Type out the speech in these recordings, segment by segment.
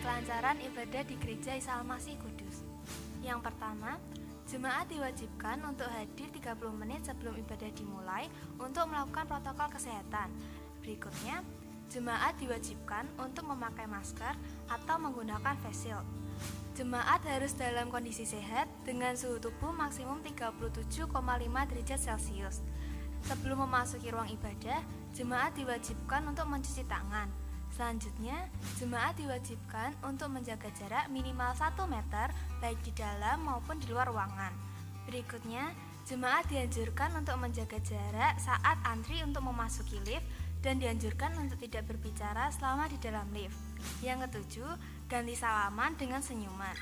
kelancaran ibadah di Gereja Isa Al-Masih Kudus. Yang pertama, jemaat diwajibkan untuk hadir 30 menit sebelum ibadah dimulai untuk melakukan protokol kesehatan. Berikutnya, jemaat diwajibkan untuk memakai masker atau menggunakan face shield. Jemaat harus dalam kondisi sehat dengan suhu tubuh maksimum 37,5 derajat Celcius. Sebelum memasuki ruang ibadah, jemaat diwajibkan untuk mencuci tangan. Selanjutnya, jemaat diwajibkan untuk menjaga jarak minimal 1 meter baik di dalam maupun di luar ruangan. Berikutnya, jemaat dianjurkan untuk menjaga jarak saat antri untuk memasuki lift dan dianjurkan untuk tidak berbicara selama di dalam lift. Yang ketujuh, ganti salaman dengan senyuman.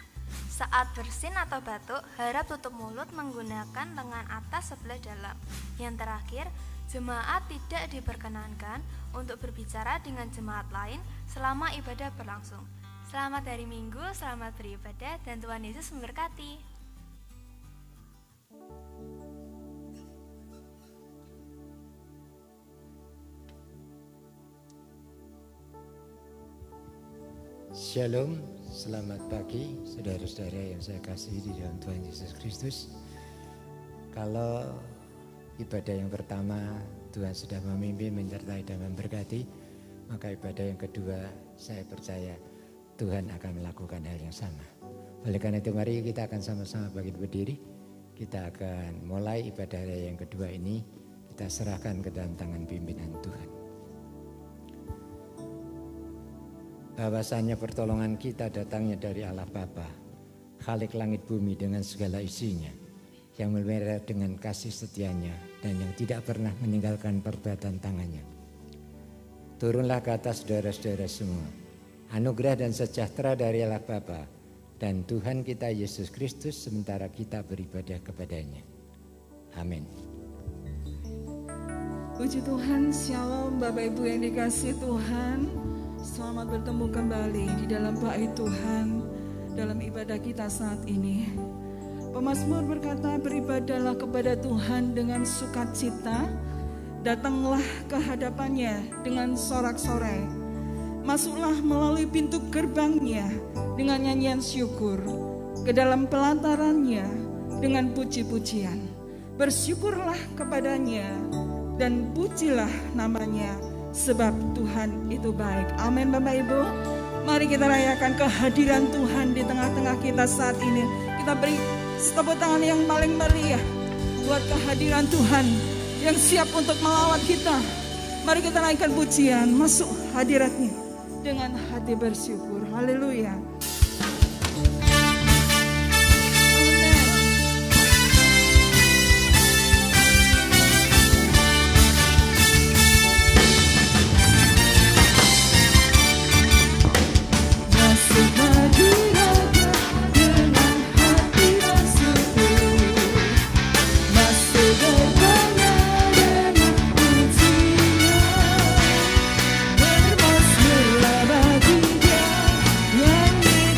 Saat bersin atau batuk, harap tutup mulut menggunakan lengan atas sebelah dalam. Yang terakhir, jemaat tidak diperkenankan untuk berbicara dengan jemaat lain selama ibadah berlangsung. Selamat hari Minggu, selamat beribadah, dan Tuhan Yesus memberkati. Shalom, selamat pagi saudara-saudara yang saya kasihi di dalam Tuhan Yesus Kristus. Kalau ibadah yang pertama Tuhan sudah memimpin, menyertai dan memberkati, maka ibadah yang kedua saya percaya Tuhan akan melakukan hal yang sama. Oleh karena itu mari kita akan sama-sama bangkit berdiri. Kita akan mulai ibadah yang kedua ini, kita serahkan ke dalam tangan pimpinan Tuhan. Bahwasanya pertolongan kita datangnya dari Allah Bapa, Khalik langit bumi dengan segala isinya, yang memelihara dengan kasih setianya dan yang tidak pernah meninggalkan perbuatan tangannya. Turunlah ke atas saudara-saudara semua, anugerah dan sejahtera dari Allah Bapa dan Tuhan kita Yesus Kristus sementara kita beribadah kepadanya. Amin. Puji Tuhan, shalom Bapak Ibu yang dikasihi Tuhan. Selamat bertemu kembali di dalam bait Tuhan dalam ibadah kita saat ini. Pemazmur berkata, beribadahlah kepada Tuhan dengan sukacita, datanglah ke hadapannya dengan sorak-sorai. Masuklah melalui pintu gerbangnya dengan nyanyian syukur, ke dalam pelatarannya dengan puji-pujian. Bersyukurlah kepadanya dan pujilah namanya, sebab Tuhan itu baik. Amin Bapak Ibu. Mari kita rayakan kehadiran Tuhan di tengah-tengah kita saat ini. Kita beri tepuk tangan yang paling meriah buat kehadiran Tuhan yang siap untuk melawat kita. Mari kita naikkan pujian, masuk hadiratnya dengan hati bersyukur. Haleluya. Bermasmurlah bagi Dia, nyanyi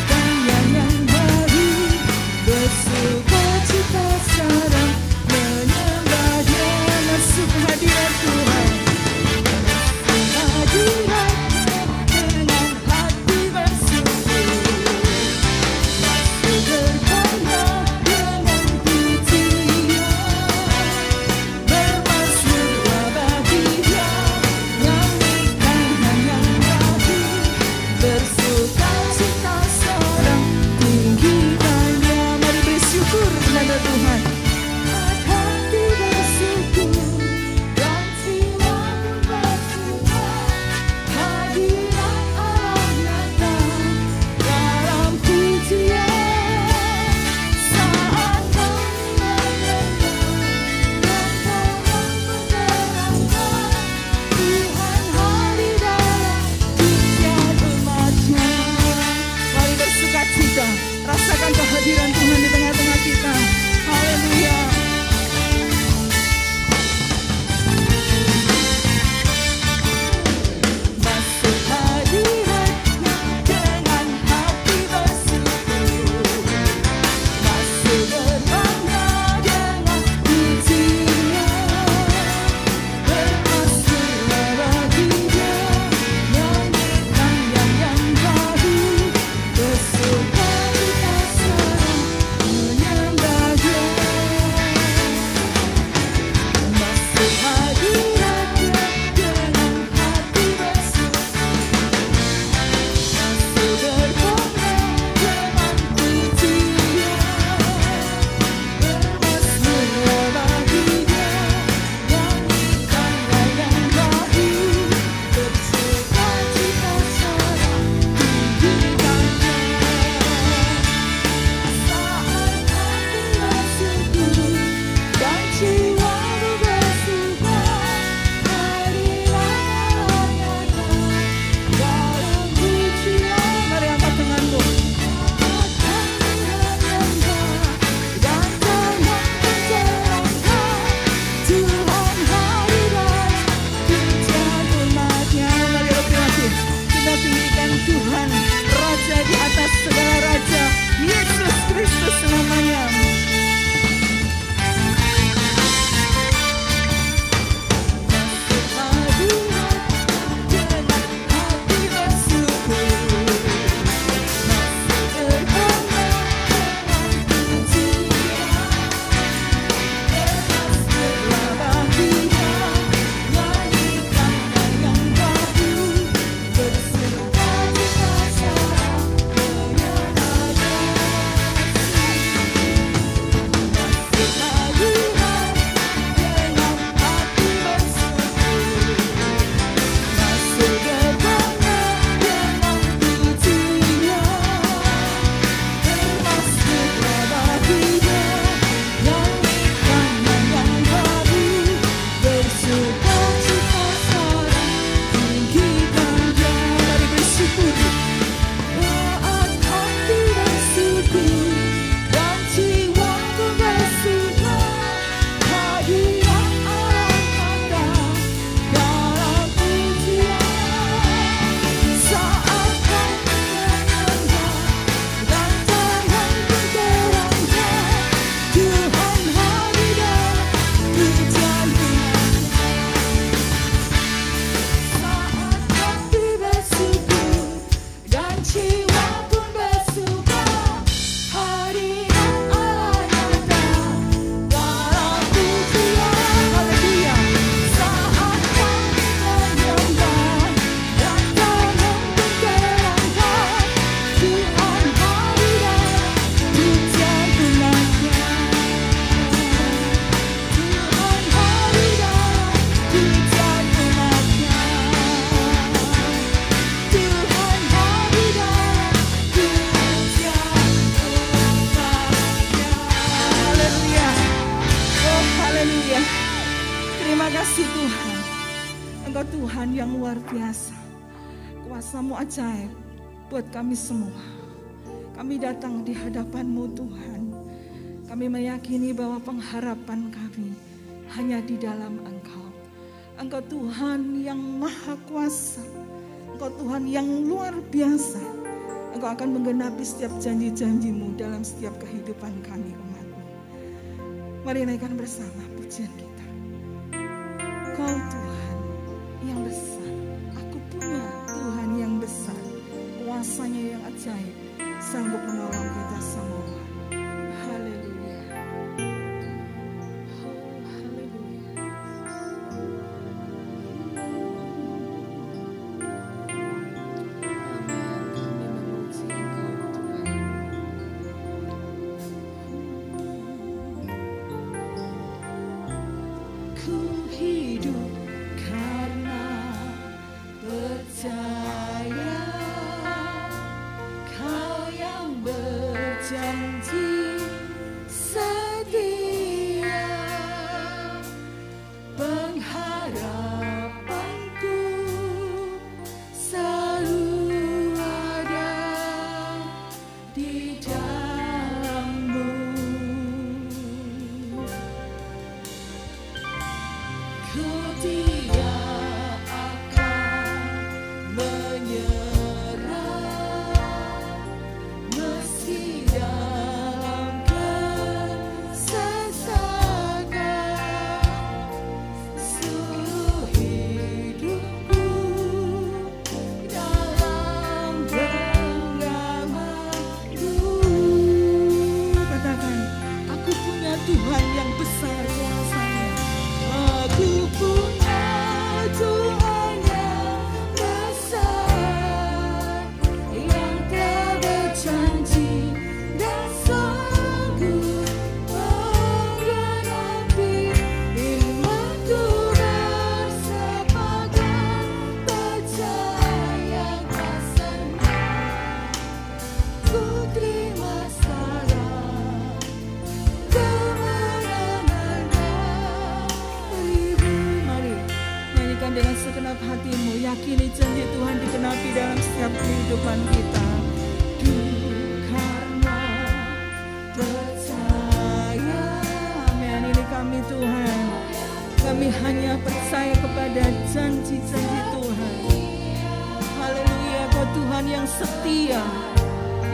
biasa. Kuasa-Mu ajaib buat kami semua. Kami datang di hadapan-Mu Tuhan. Kami meyakini bahwa pengharapan kami hanya di dalam Engkau. Engkau Tuhan yang maha kuasa. Engkau Tuhan yang luar biasa. Engkau akan menggenapi setiap janji-janji-Mu dalam setiap kehidupan kami umat-Mu. Mari naikkan bersama pujian kita. Kau Tuhan yang besar. Aku punya Tuhan yang besar. Kuasanya yang ajaib. Sanggup menolong kita semua. Haleluya. Oh, haleluya. Amin. Kami memuji Engkau Tuhan. Ku hidup karena percaya. Kau yang berjanji setia, pengharapanku selalu ada di dalam-Mu. Ku tidak akan menyerah, meski dalam kesesakan, seluruh hidupku dalam genggaman-Mu. Katakan, aku punya Tuhan yang besar kuasanya. Aku punya Tuhan yang besar, yang telah berjanji dan sanggup menggenapi imanku bersepakat percaya kasih-Nya. Ku terima salam kemenangan-Nya. Mari nyanyikan dengan segenap hatimu, yakini janji Tuhan digenapi dalam setiap kehidupan kita. Karena percaya, amin. Ini kami Tuhan, kami hanya percaya kepada janji-janji Tuhan. Haleluya, Kau Tuhan yang setia,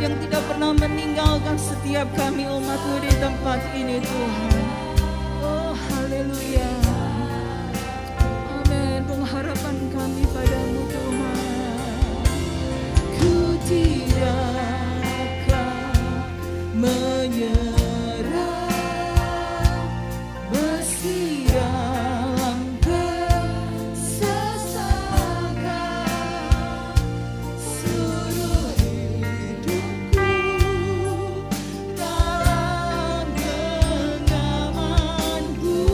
yang tidak pernah meninggalkan setiap kami umat-Mu di tempat ini Tuhan. Oh haleluya, amin. Pengharapan kami padamu Tuhan. Ku tidak akan menyerah, meski dalam kesesakan, seluruh hidupku dalam genggaman-Mu.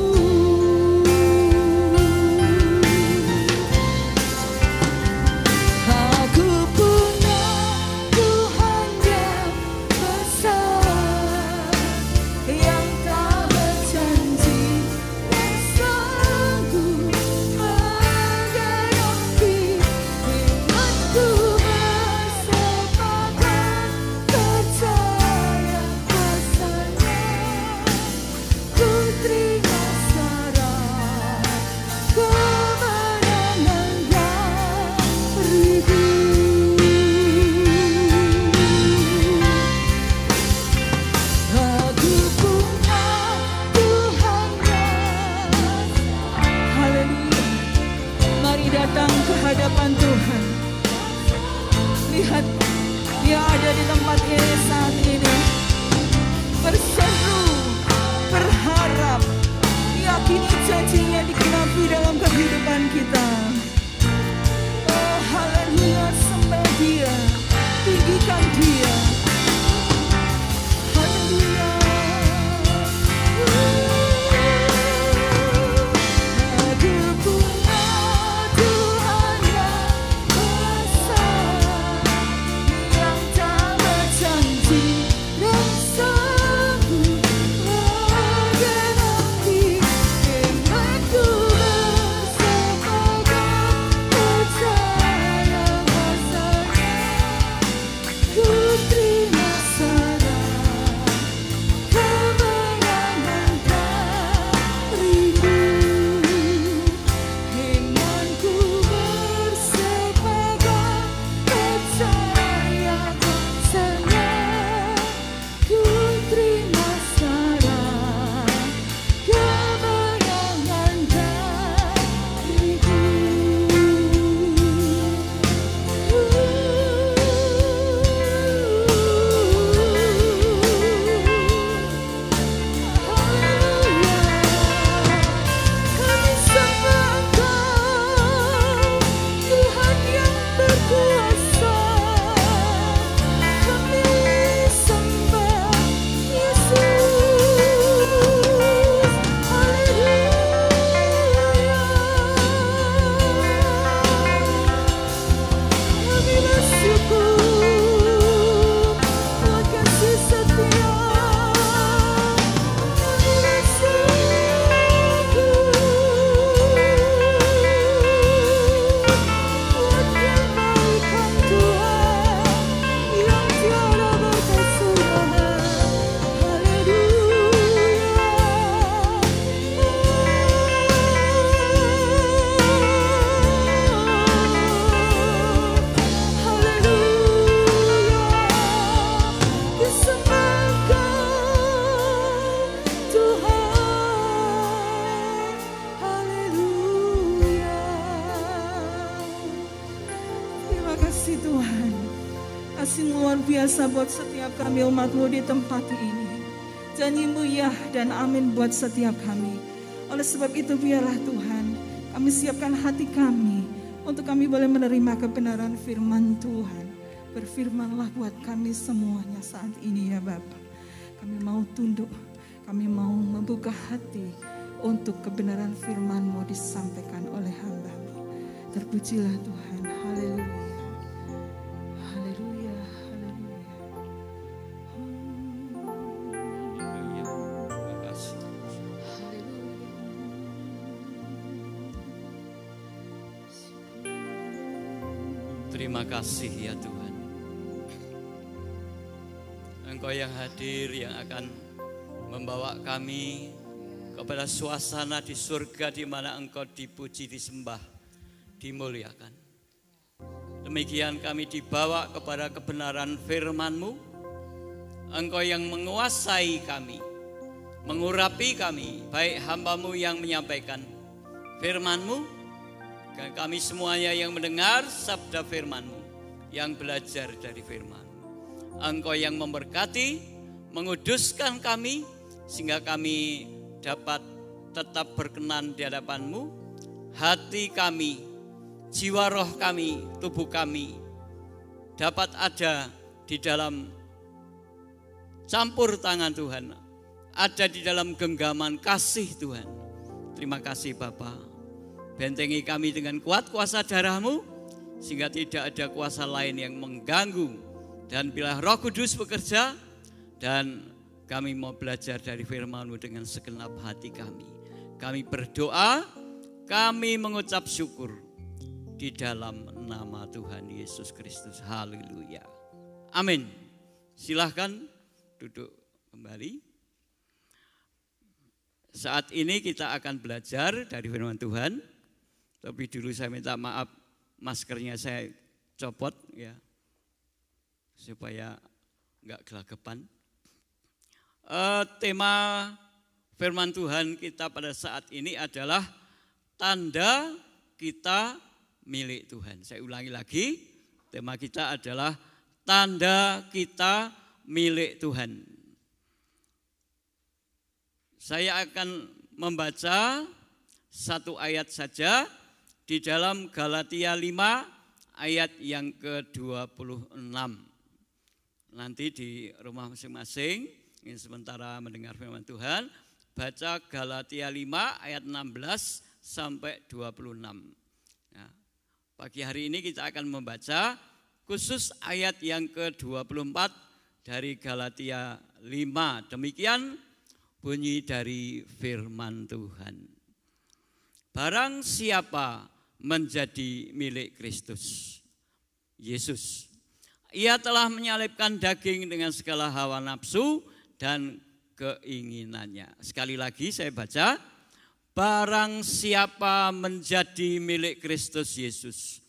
Aku punya Tuhan yang besar, yang tak berjanji dan sanggup menggenapi imanku bersepakat percaya kasih-Nya. Ku terima syarat kemenangan dariku. Aku punya Tuhan yang haleluya. Mari datang ke hadapan Tuhan. Lihat, Dia ada di tempat ini saat ini. Berseru, berharap, yakini janji-Nya digenapi dalam kehidupan kita. Oh haleluya, sembah Dia, tinggikan Dia. Haleluya. Aku punya Tuhan yang besar, yang tak berjanji dan sanggup menggenapi imanku bersepakat biasa buat setiap kami umat-Mu di tempat ini. Janji-Mu ya dan amin buat setiap kami. Oleh sebab itu biarlah Tuhan, kami siapkan hati kami untuk kami boleh menerima kebenaran firman Tuhan. Berfirmanlah buat kami semuanya saat ini ya Bapa. Kami mau tunduk, kami mau membuka hati untuk kebenaran firman-Mu disampaikan oleh hamba-Mu. Terpujilah Tuhan, haleluya. Haleluya, haleluya. Terima kasih. Terima kasih ya Tuhan. Engkau yang hadir, yang akan membawa kami kepada suasana di surga di mana Engkau dipuji, disembah, dimuliakan. Demikian kami dibawa kepada kebenaran firman-Mu. Engkau yang menguasai kami, mengurapi kami, baik hamba-Mu yang menyampaikan firman-Mu, dan kami semuanya yang mendengar sabda firman-Mu, yang belajar dari firman-Mu. Engkau yang memberkati, menguduskan kami, sehingga kami dapat tetap berkenan di hadapan-Mu. Hati kami, jiwa roh kami, tubuh kami dapat ada di dalam campur tangan Tuhan, ada di dalam genggaman kasih Tuhan. Terima kasih Bapa. Bentengi kami dengan kuat kuasa darah-Mu, sehingga tidak ada kuasa lain yang mengganggu. Dan bila Roh Kudus bekerja, dan kami mau belajar dari firman-Mu dengan segenap hati kami. Kami berdoa, kami mengucap syukur di dalam nama Tuhan Yesus Kristus. Haleluya. Amin. Silahkan duduk kembali. Saat ini kita akan belajar dari firman Tuhan. Tapi dulu saya minta maaf, maskernya saya copot ya, supaya enggak gelagapan. Tema firman Tuhan kita pada saat ini adalah tanda kita milik Tuhan. Saya ulangi lagi, tema kita adalah tanda kita milik Tuhan. Saya akan membaca satu ayat saja di dalam Galatia 5 ayat yang ke-26. Nanti di rumah masing-masing, ini sementara mendengar firman Tuhan, baca Galatia 5 ayat 16 sampai 26. Nah, pagi hari ini kita akan membaca khusus ayat yang ke-24 dari Galatia 5. Demikian bunyi dari firman Tuhan. Barang siapa menjadi milik Kristus Yesus, ia telah menyalibkan daging dengan segala hawa nafsu dan keinginannya. Sekali lagi saya baca, barang siapa menjadi milik Kristus Yesus,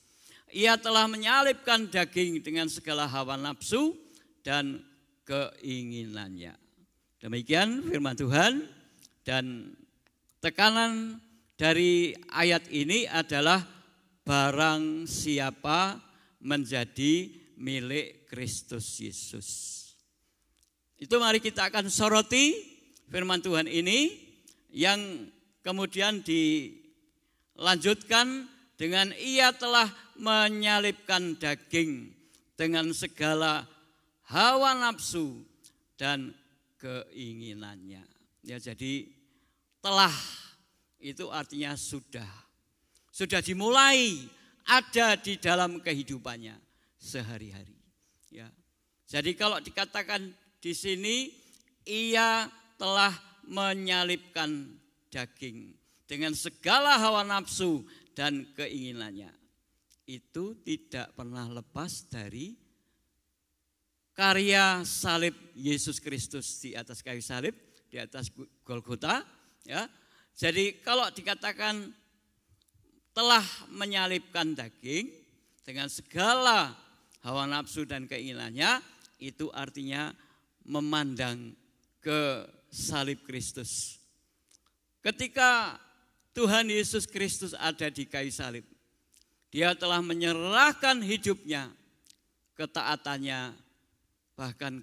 ia telah menyalibkan daging dengan segala hawa nafsu dan keinginannya. Demikian firman Tuhan, dan tekanan dari ayat ini adalah barang siapa menjadi milik Kristus Yesus. Itu mari kita akan soroti firman Tuhan ini yang kemudian dilanjutkan dengan ia telah menyalibkan daging dengan segala hawa nafsu dan keinginannya. Ya, jadi telah itu artinya sudah dimulai ada di dalam kehidupannya sehari-hari. Ya, jadi kalau dikatakan di sini ia telah menyalibkan daging dengan segala hawa nafsu dan keinginannya, itu tidak pernah lepas dari karya salib Yesus Kristus di atas kayu salib, di atas Golgota. Ya, jadi kalau dikatakan telah menyalibkan daging dengan segala hawa nafsu dan keinginannya, itu artinya memandang ke salib Kristus. Ketika Tuhan Yesus Kristus ada di kayu salib, dia telah menyerahkan hidupnya, ketaatannya bahkan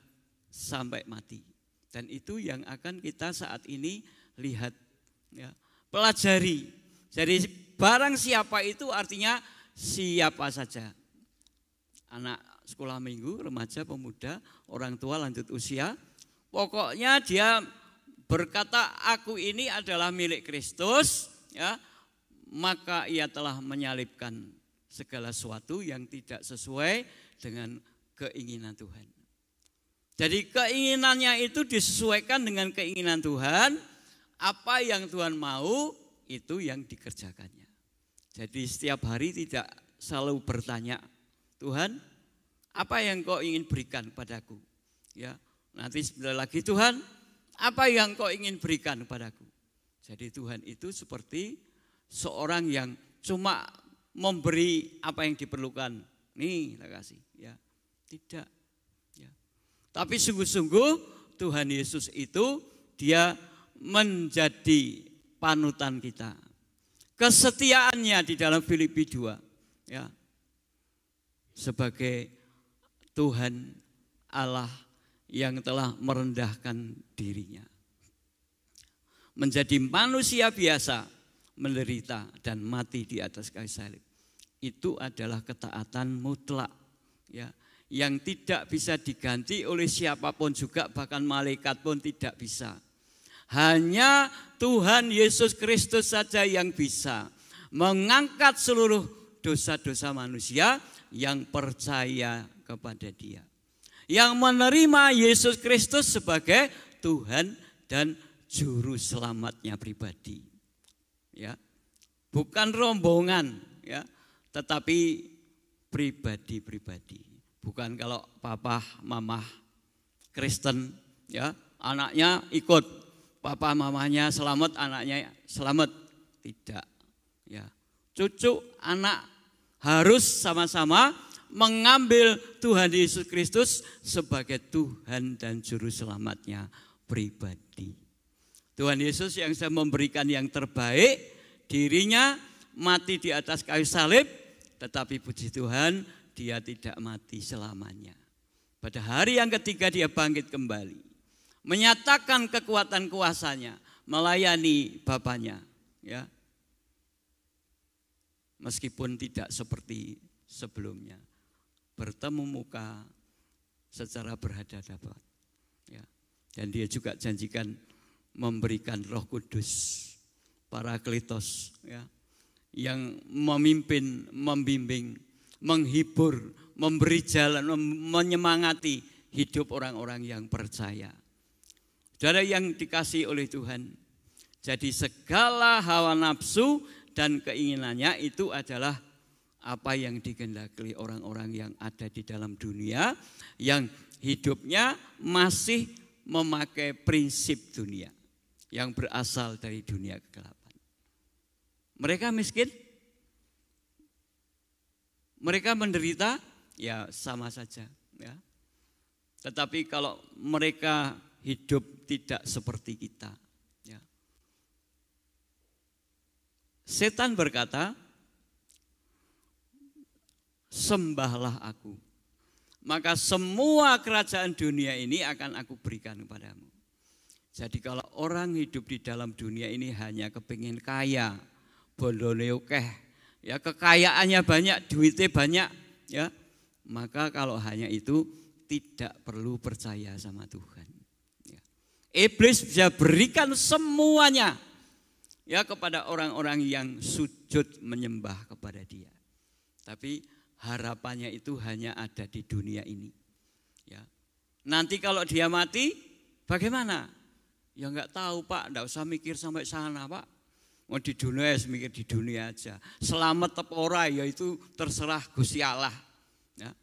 sampai mati. Dan itu yang akan kita saat ini lihat, ya, pelajari. Jadi barang siapa itu artinya siapa saja. Anak sekolah minggu, remaja, pemuda, orang tua lanjut usia. Pokoknya dia berkata aku ini adalah milik Kristus, ya, maka ia telah menyalibkan segala sesuatu yang tidak sesuai dengan keinginan Tuhan. Jadi keinginannya itu disesuaikan dengan keinginan Tuhan, apa yang Tuhan mau itu yang dikerjakannya. Jadi setiap hari tidak selalu bertanya, Tuhan, apa yang kau ingin berikan padaku? Ya, nanti sebentar lagi, Tuhan, apa yang kau ingin berikan padaku? Jadi Tuhan itu seperti seorang yang cuma memberi apa yang diperlukan. Nih, tak kasih, ya. Tidak. Ya. Tapi sungguh-sungguh Tuhan Yesus itu dia menjadi panutan kita. Kesetiaannya di dalam Filipi 2, ya, sebagai Tuhan Allah yang telah merendahkan dirinya, menjadi manusia biasa, menderita dan mati di atas kayu salib. Itu adalah ketaatan mutlak, ya, yang tidak bisa diganti oleh siapapun juga, bahkan malaikat pun tidak bisa. Hanya Tuhan Yesus Kristus saja yang bisa mengangkat seluruh dosa-dosa manusia yang percaya kepada Dia, yang menerima Yesus Kristus sebagai Tuhan dan juru selamatnya pribadi. Ya, bukan rombongan, ya, tetapi pribadi-pribadi. Bukan kalau papa, mama Kristen, ya, anaknya ikut, papa mamanya selamat, anaknya selamat. Tidak, ya. Cucu, anak harus sama-sama mengambil Tuhan Yesus Kristus sebagai Tuhan dan juru selamatnya pribadi. Tuhan Yesus yang sudah memberikan yang terbaik, dirinya mati di atas kayu salib, tetapi puji Tuhan dia tidak mati selamanya. Pada hari yang ketiga dia bangkit kembali, menyatakan kekuatan kuasanya, melayani Bapanya, ya. Meskipun tidak seperti sebelumnya, bertemu muka secara berhadapan, ya. Dan dia juga janjikan memberikan Roh Kudus, Parakletos, ya, yang memimpin, membimbing, menghibur, memberi jalan, menyemangati hidup orang-orang yang percaya. Saudara yang dikasihi oleh Tuhan, jadi segala hawa nafsu dan keinginannya itu adalah apa yang dikehendaki orang-orang yang ada di dalam dunia, yang hidupnya masih memakai prinsip dunia, yang berasal dari dunia kegelapan. Mereka miskin, mereka menderita, ya sama saja, ya. Tetapi kalau mereka hidup tidak seperti kita, ya. Setan berkata, sembahlah aku, maka semua kerajaan dunia ini akan aku berikan kepadamu. Jadi kalau orang hidup di dalam dunia ini hanya kepingin kaya, bondone akeh, ya, kekayaannya banyak, duitnya banyak, ya, maka kalau hanya itu tidak perlu percaya sama Tuhan. Ya. Iblis bisa berikan semuanya, ya, kepada orang-orang yang sujud menyembah kepada dia. Tapi harapannya itu hanya ada di dunia ini. Ya. Nanti kalau dia mati, bagaimana? Ya enggak tahu Pak, enggak usah mikir sampai sana Pak. Mau di dunia ya mikir di dunia aja. Selamat atau ora ya itu terserah Gusti Allah. Ya.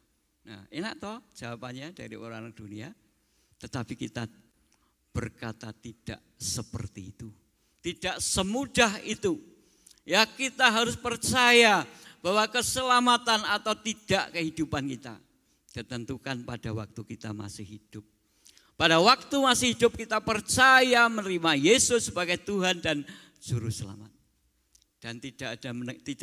Nah, enak toh jawabannya dari orang dunia. Tetapi kita berkata tidak seperti itu. Tidak semudah itu. Ya, kita harus percaya bahwa keselamatan atau tidak kehidupan kita ditentukan pada waktu kita masih hidup. Pada waktu masih hidup kita percaya menerima Yesus sebagai Tuhan dan Juru Selamat. Dan tidak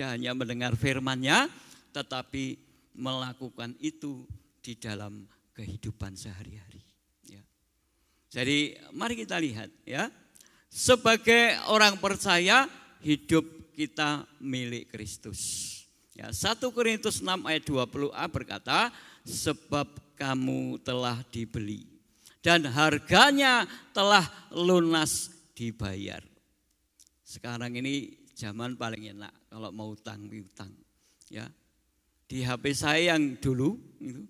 hanya mendengar firman-Nya, tetapi melakukan itu di dalam kehidupan sehari-hari. Ya. Jadi mari kita lihat ya, sebagai orang percaya hidup kita milik Kristus. Ya, 1 Korintus 6 ayat 20a berkata, sebab kamu telah dibeli dan harganya telah lunas dibayar. Sekarang ini zaman paling enak kalau mau utang piutang. Ya, di HP saya yang dulu itu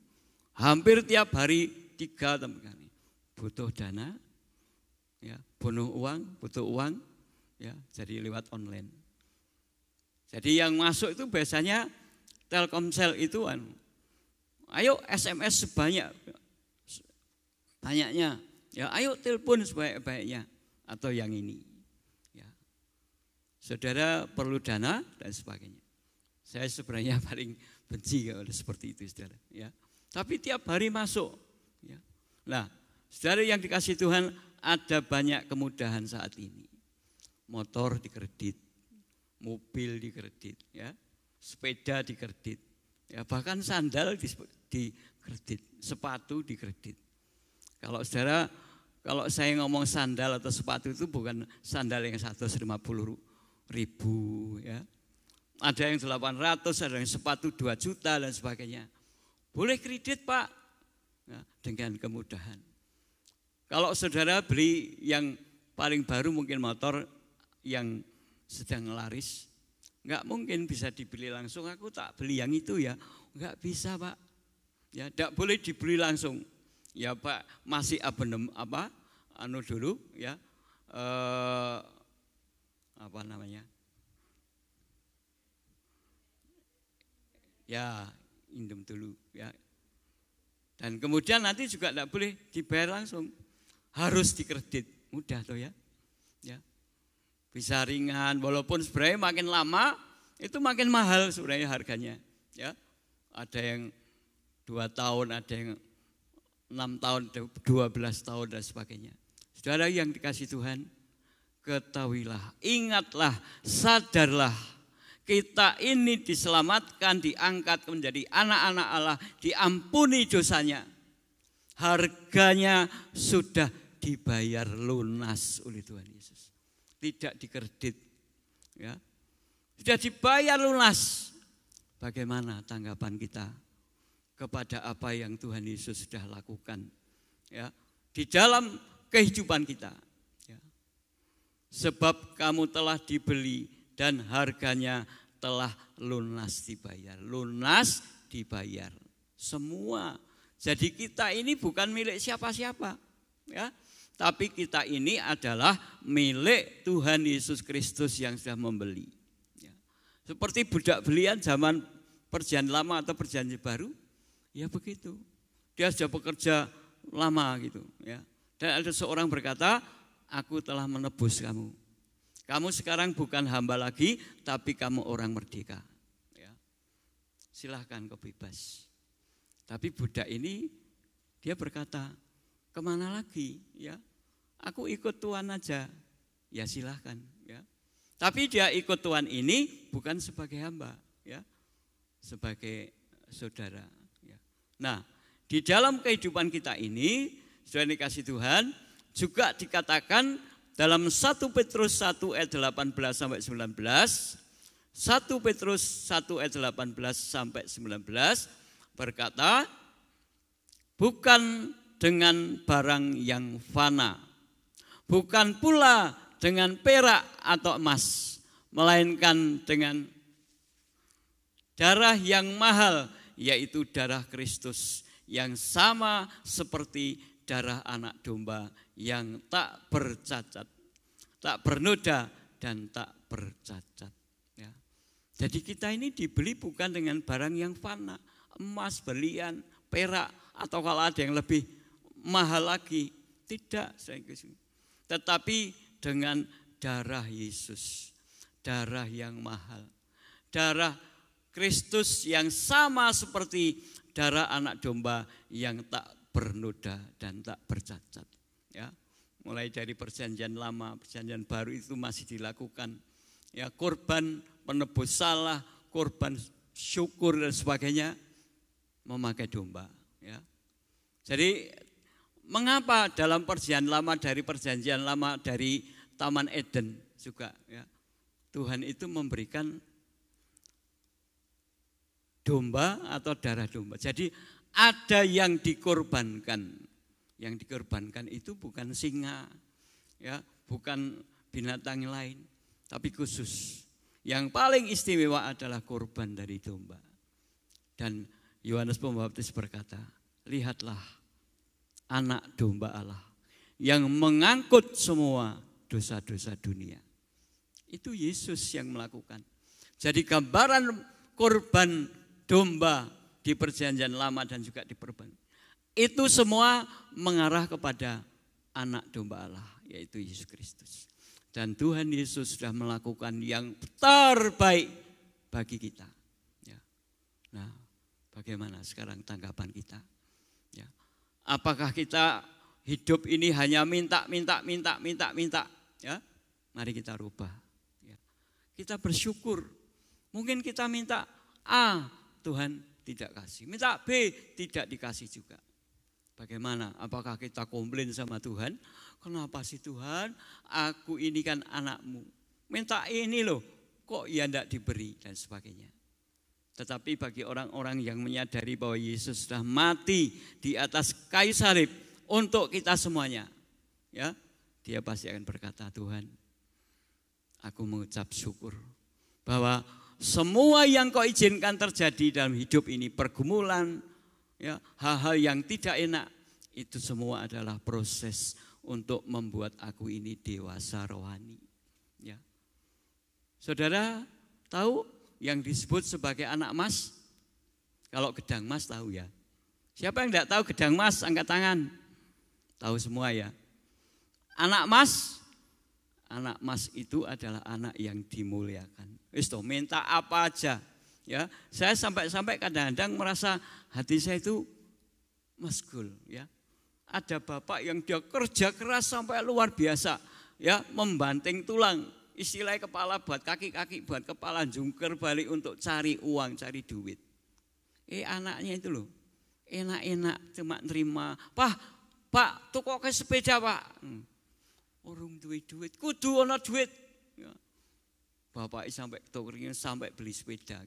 hampir tiap hari 3 kali butuh dana, ya, butuh uang, ya, jadi lewat online. Jadi yang masuk itu biasanya Telkomsel itu ayo SMS banyaknya, ya ayo telepon sebanyak-banyaknya atau yang ini. Ya. Saudara perlu dana dan sebagainya. Saya sebenarnya paling benci kalau seperti itu, saudara. Ya. Tapi tiap hari masuk. Ya. Nah, saudara yang dikasih Tuhan, ada banyak kemudahan saat ini. Motor dikredit, mobil dikredit, ya, sepeda dikredit, ya, bahkan sandal dikredit, sepatu dikredit. Kalau saudara, kalau saya ngomong sandal atau sepatu itu bukan sandal yang 150.000, ya. Ada yang 800, ada yang sepatu 2 juta dan sebagainya. Boleh kredit, Pak, ya, dengan kemudahan. Kalau saudara beli yang paling baru mungkin motor yang sedang laris, enggak mungkin bisa dibeli langsung. Aku tak beli yang itu ya, enggak bisa, Pak. Ya, enggak boleh dibeli langsung. Ya, Pak, masih abonem dulu ya. Apa namanya? Ya, indem dulu ya. Dan kemudian nanti juga enggak boleh dibayar langsung. Harus dikredit. Mudah tuh ya. Ya. Bisa ringan, walaupun sebenarnya makin lama itu makin mahal sebenarnya harganya. Ya, ada yang 2 tahun, ada yang 6 tahun, 12 tahun dan sebagainya. Saudara yang dikasih Tuhan, ketahuilah, ingatlah, sadarlah, kita ini diselamatkan, diangkat menjadi anak-anak Allah, diampuni dosanya. Harganya sudah dibayar lunas oleh Tuhan Yesus. Tidak dikredit, ya, sudah dibayar lunas. Bagaimana tanggapan kita kepada apa yang Tuhan Yesus sudah lakukan, ya, di dalam kehidupan kita? Ya. Sebab kamu telah dibeli dan harganya telah lunas dibayar. Lunas dibayar semua. Jadi kita ini bukan milik siapa-siapa, ya. Tapi kita ini adalah milik Tuhan Yesus Kristus yang sudah membeli. Ya. Seperti budak belian zaman perjanjian lama atau perjanjian baru, ya begitu. Dia sudah bekerja lama gitu. Ya. Dan ada seorang berkata, aku telah menebus kamu. Kamu sekarang bukan hamba lagi, tapi kamu orang merdeka. Ya. Silahkan kau bebas. Tapi budak ini dia berkata, kemana lagi? Ya, aku ikut Tuhan aja. Ya silahkan. Ya. Tapi dia ikut Tuhan ini bukan sebagai hamba, ya, sebagai saudara. Ya. Nah, di dalam kehidupan kita ini, sudah dikasih Tuhan, juga dikatakan dalam 1 Petrus 1 ayat 18 sampai 19, 1 Petrus 1 ayat 18 sampai 19 berkata, bukan dengan barang yang fana, bukan pula dengan perak atau emas, melainkan dengan darah yang mahal, yaitu darah Kristus, yang sama seperti darah anak domba yang tak bercacat, tak bernoda dan tak bercacat. Ya. Jadi kita ini dibeli bukan dengan barang yang fana, emas, berlian, perak, atau kalau ada yang lebih mahal lagi, tidak, tetapi dengan darah Yesus, darah yang mahal, darah Kristus yang sama seperti darah anak domba yang tak bernoda dan tak bercacat. Ya, mulai dari perjanjian lama, perjanjian baru itu masih dilakukan. Ya, korban penebus salah, korban syukur dan sebagainya memakai domba. Ya, Jadi mengapa dalam perjanjian lama dari Taman Eden juga ya, Tuhan itu memberikan domba atau darah domba. Jadi ada yang dikorbankan. Yang dikorbankan itu bukan singa, ya, bukan binatang lain, tapi khusus. Yang paling istimewa adalah korban dari domba. Dan Yohanes Pembaptis berkata, lihatlah anak domba Allah yang mengangkut semua dosa-dosa dunia. Itu Yesus yang melakukan. Jadi gambaran korban domba di perjanjian lama dan juga di perjanjian, itu semua mengarah kepada anak domba Allah, yaitu Yesus Kristus. Dan Tuhan Yesus sudah melakukan yang terbaik bagi kita. Ya. Nah, bagaimana sekarang tanggapan kita? Ya. Apakah kita hidup ini hanya minta? Ya, mari kita rubah. Ya. Kita bersyukur. Mungkin kita minta A, Tuhan tidak kasih. Minta B, tidak dikasih juga. Bagaimana? Apakah kita komplain sama Tuhan? Kenapa sih Tuhan? Aku ini kan anakmu. Minta ini loh, kok ya tidak diberi dan sebagainya. Tetapi bagi orang-orang yang menyadari bahwa Yesus sudah mati di atas kayu salib untuk kita semuanya, ya, dia pasti akan berkata, Tuhan, aku mengucap syukur bahwa semua yang kau izinkan terjadi dalam hidup ini, pergumulan, ya, hal-hal yang tidak enak, itu semua adalah proses untuk membuat aku ini dewasa rohani. Ya. Saudara tahu yang disebut sebagai anak emas? Kalau gedang emas tahu ya. Siapa yang tidak tahu gedang emas angkat tangan? Tahu semua ya. Anak emas itu adalah anak yang dimuliakan. Wis toh, minta apa aja. Ya, saya sampai kadang-kadang merasa hati saya itu masgul, ya. Ada bapak yang dia kerja keras sampai luar biasa, ya, membanting tulang, istilahnya kepala buat kaki buat kepala, jungker balik untuk cari uang, cari duit. Anaknya itu loh, enak-enak cuma terima, Pak, tuku ke sepeda Pak. Orang duit, kudu ana duit. Ya. Bapak sampai tukerin sampai beli sepeda.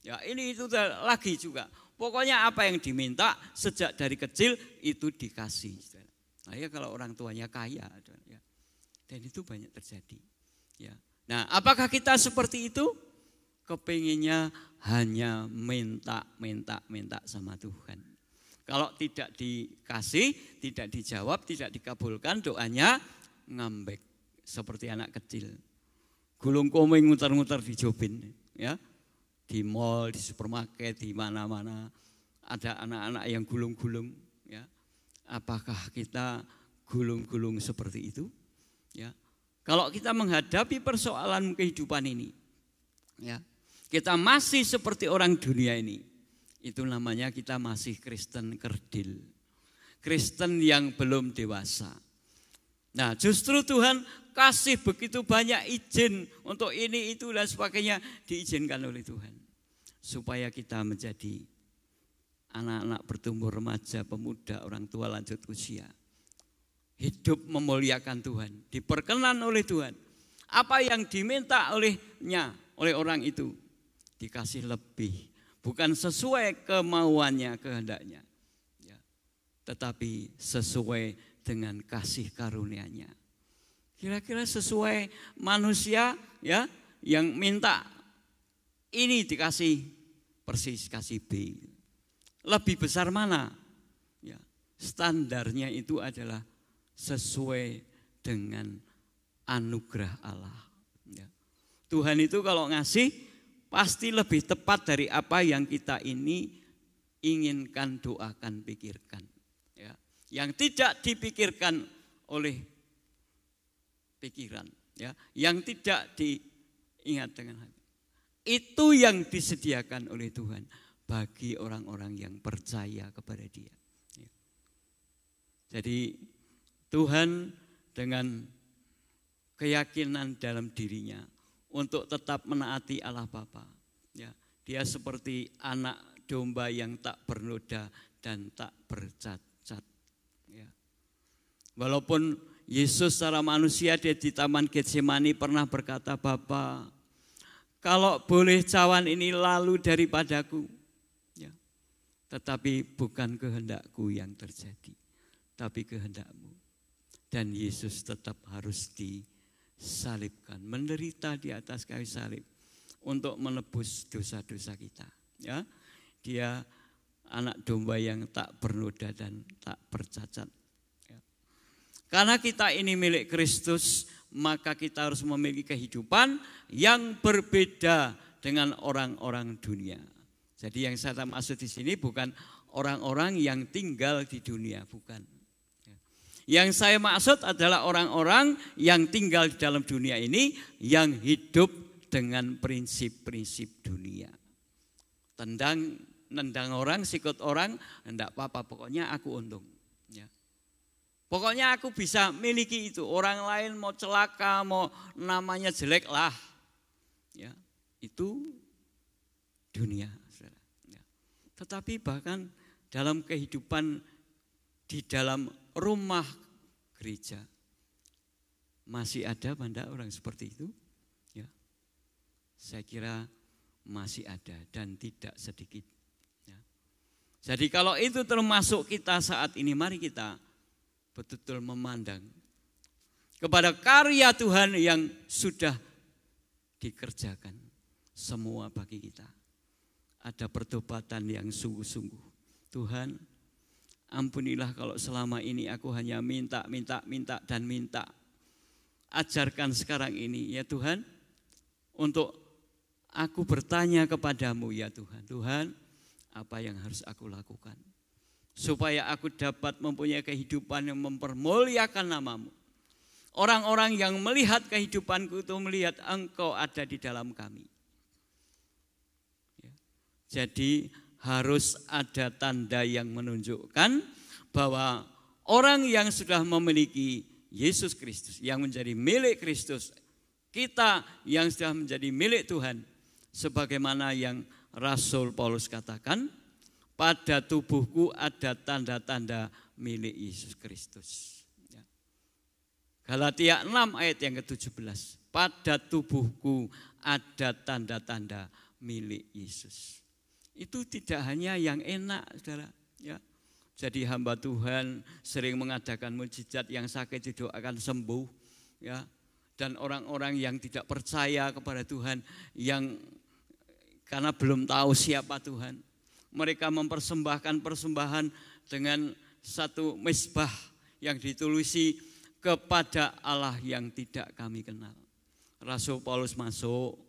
Ya, ini itu lagi juga. Pokoknya apa yang diminta sejak dari kecil itu dikasih. Nah, ya kalau orang tuanya kaya, ya. Dan itu banyak terjadi. Ya. Nah, apakah kita seperti itu? Kepinginnya hanya minta sama Tuhan. Kalau tidak dikasih, tidak dijawab, tidak dikabulkan, doanya ngambek seperti anak kecil. Gulung komeng nguter-nguter di jobin, ya. Di mall, di supermarket, di mana-mana ada anak-anak yang gulung-gulung, ya. Apakah kita gulung-gulung seperti itu? Ya. Kalau kita menghadapi persoalan kehidupan ini, ya, kita masih seperti orang dunia ini, itu namanya kita masih Kristen kerdil. Kristen yang belum dewasa. Nah, justru Tuhan kasih begitu banyak izin untuk ini, itu, dan sebagainya diizinkan oleh Tuhan. Supaya kita menjadi anak-anak bertumbuh remaja, pemuda, orang tua lanjut usia. Hidup memuliakan Tuhan, diperkenan oleh Tuhan. Apa yang diminta oleh orang itu, dikasih lebih. Bukan sesuai kemauannya, kehendaknya. Ya, tetapi sesuai dengan kasih karunia-Nya. Kira-kira sesuai manusia, ya, yang minta ini dikasih persis, kasih B. Lebih besar mana? Ya, standarnya itu adalah sesuai dengan anugerah Allah. Ya. Tuhan itu kalau ngasih pasti lebih tepat dari apa yang kita ini inginkan, doakan, pikirkan. Ya. Yang tidak dipikirkan oleh pikiran, ya, yang tidak diingat dengan hati. Itu yang disediakan oleh Tuhan bagi orang-orang yang percaya kepada Dia. Ya. Jadi Tuhan dengan keyakinan dalam dirinya untuk tetap menaati Allah Bapa. Ya, Dia seperti anak domba yang tak bernoda dan tak bercacat. Walaupun Yesus secara manusia dia di Taman Getsemani pernah berkata, Bapa, kalau boleh cawan ini lalu daripadaku. Ya. Tetapi bukan kehendakku yang terjadi, tapi kehendakmu. Dan Yesus tetap harus disalibkan, menderita di atas kayu salib untuk menebus dosa-dosa kita. Ya. Dia anak domba yang tak bernoda dan tak bercacat. Karena kita ini milik Kristus, maka kita harus memiliki kehidupan yang berbeda dengan orang-orang dunia. Jadi yang saya maksud di sini bukan orang-orang yang tinggal di dunia, bukan. Yang saya maksud adalah orang-orang yang tinggal di dalam dunia ini yang hidup dengan prinsip-prinsip dunia. Nendang orang, sikut orang, enggak apa-apa, pokoknya aku untung. Pokoknya aku bisa miliki itu. Orang lain mau celaka, mau namanya jelek lah. Ya, itu dunia. Ya. Tetapi bahkan dalam kehidupan di dalam rumah gereja masih ada banda orang seperti itu. Ya. Saya kira masih ada dan tidak sedikit. Ya. Jadi kalau itu termasuk kita saat ini, mari kita betul-betul memandang kepada karya Tuhan yang sudah dikerjakan semua bagi kita. Ada pertobatan yang sungguh-sungguh. Tuhan, ampunilah kalau selama ini aku hanya minta dan minta. Ajarkan sekarang ini ya Tuhan, untuk aku bertanya kepadamu ya Tuhan. Tuhan, apa yang harus aku lakukan? Supaya aku dapat mempunyai kehidupan yang mempermuliakan namamu. Orang-orang yang melihat kehidupanku itu melihat Engkau ada di dalam kami. Jadi harus ada tanda yang menunjukkan bahwa orang yang sudah memiliki Yesus Kristus, yang menjadi milik Kristus, kita yang sudah menjadi milik Tuhan, sebagaimana yang Rasul Paulus katakan, pada tubuhku ada tanda-tanda milik Yesus Kristus. Galatia 6 ayat yang ke-17. Pada tubuhku ada tanda-tanda milik Yesus. Itu tidak hanya yang enak, saudara. Ya. Jadi hamba Tuhan sering mengadakan mukjizat, yang sakit didoakan sembuh. Ya. Dan orang-orang yang tidak percaya kepada Tuhan, yang karena belum tahu siapa Tuhan, mereka mempersembahkan persembahan dengan satu mezbah yang ditulisi kepada Allah yang tidak kami kenal. Rasul Paulus masuk,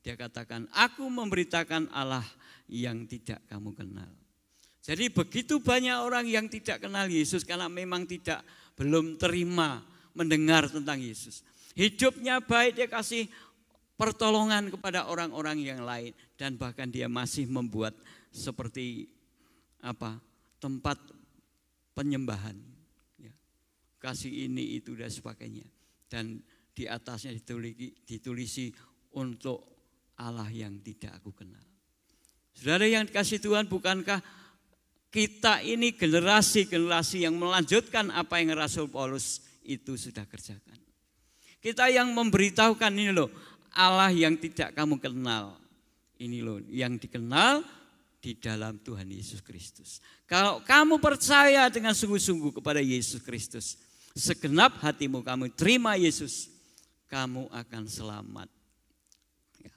dia katakan, aku memberitakan Allah yang tidak kamu kenal. Jadi begitu banyak orang yang tidak kenal Yesus karena memang belum terima mendengar tentang Yesus. Hidupnya baik, dia kasih pertolongan kepada orang-orang yang lain, dan bahkan dia masih membuat seperti tempat penyembahan, ya. Kasih ini itu dan sebagainya, dan di atasnya ditulisi untuk Allah yang tidak aku kenal. Saudara yang dikasihi Tuhan, bukankah kita ini generasi-generasi yang melanjutkan apa yang Rasul Paulus itu sudah kerjakan? Kita yang memberitahukan ini loh, Allah yang tidak kamu kenal, ini loh yang dikenal di dalam Tuhan Yesus Kristus. Kalau kamu percaya dengan sungguh-sungguh kepada Yesus Kristus, segenap hatimu kamu terima Yesus, kamu akan selamat. Ya.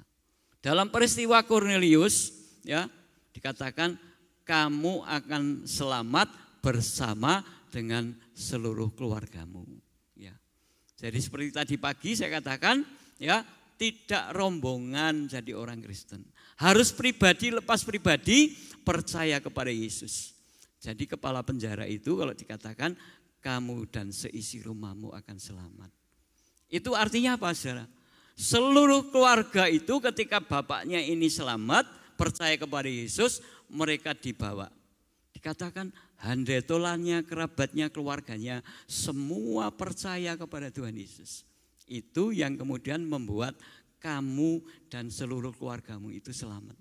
Dalam peristiwa Kornelius, ya, dikatakan kamu akan selamat bersama dengan seluruh keluargamu. Ya. Jadi seperti tadi pagi saya katakan, ya, tidak rombongan jadi orang Kristen. Harus pribadi lepas pribadi percaya kepada Yesus. Jadi kepala penjara itu kalau dikatakan kamu dan seisi rumahmu akan selamat. Itu artinya apa, saudara? Seluruh keluarga itu ketika bapaknya ini selamat, percaya kepada Yesus, mereka dibawa. Dikatakan handetolannya, kerabatnya, keluarganya, semua percaya kepada Tuhan Yesus. Itu yang kemudian membuat kamu dan seluruh keluargamu itu selamat.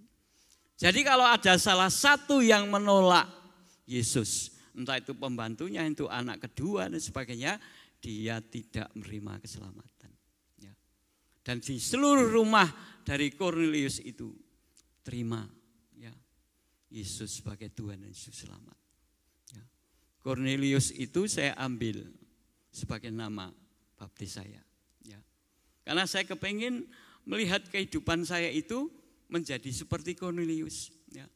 Jadi kalau ada salah satu yang menolak Yesus, entah itu pembantunya, itu anak kedua dan sebagainya, dia tidak menerima keselamatan. Ya. Dan di seluruh rumah dari Kornelius itu terima ya Yesus sebagai Tuhan dan Yesus selamat. Ya. Kornelius itu saya ambil sebagai nama baptis saya. Ya. Karena saya kepingin melihat kehidupan saya itu menjadi seperti Kornelius. Ya.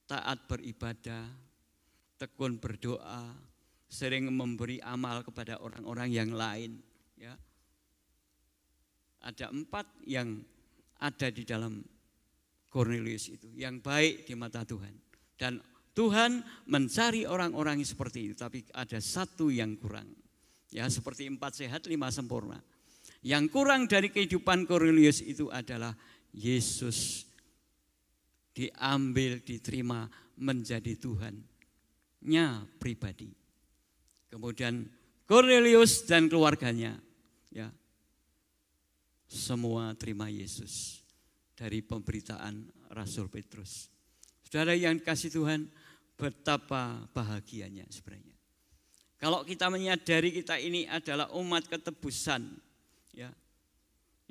Taat beribadah, tekun berdoa, sering memberi amal kepada orang-orang yang lain. Ya. Ada 4 yang ada di dalam Kornelius itu, yang baik di mata Tuhan. Dan Tuhan mencari orang-orang yang seperti itu, tapi ada 1 yang kurang. Ya, seperti 4 sehat, 5 sempurna. Yang kurang dari kehidupan Kornelius itu adalah Yesus diambil, diterima menjadi Tuhannya pribadi. Kemudian Kornelius dan keluarganya ya semua terima Yesus dari pemberitaan Rasul Petrus. Saudara yang dikasihi Tuhan, betapa bahagianya sebenarnya. Kalau kita menyadari kita ini adalah umat ketebusan ya,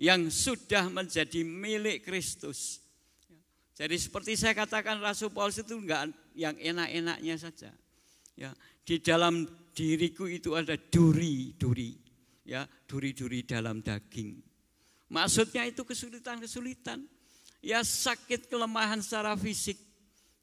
yang sudah menjadi milik Kristus. Jadi seperti saya katakan, Rasul Paulus itu enggak yang enak-enaknya saja. Ya, di dalam diriku itu ada duri-duri, ya, duri-duri dalam daging. Maksudnya itu kesulitan-kesulitan, ya sakit, kelemahan secara fisik,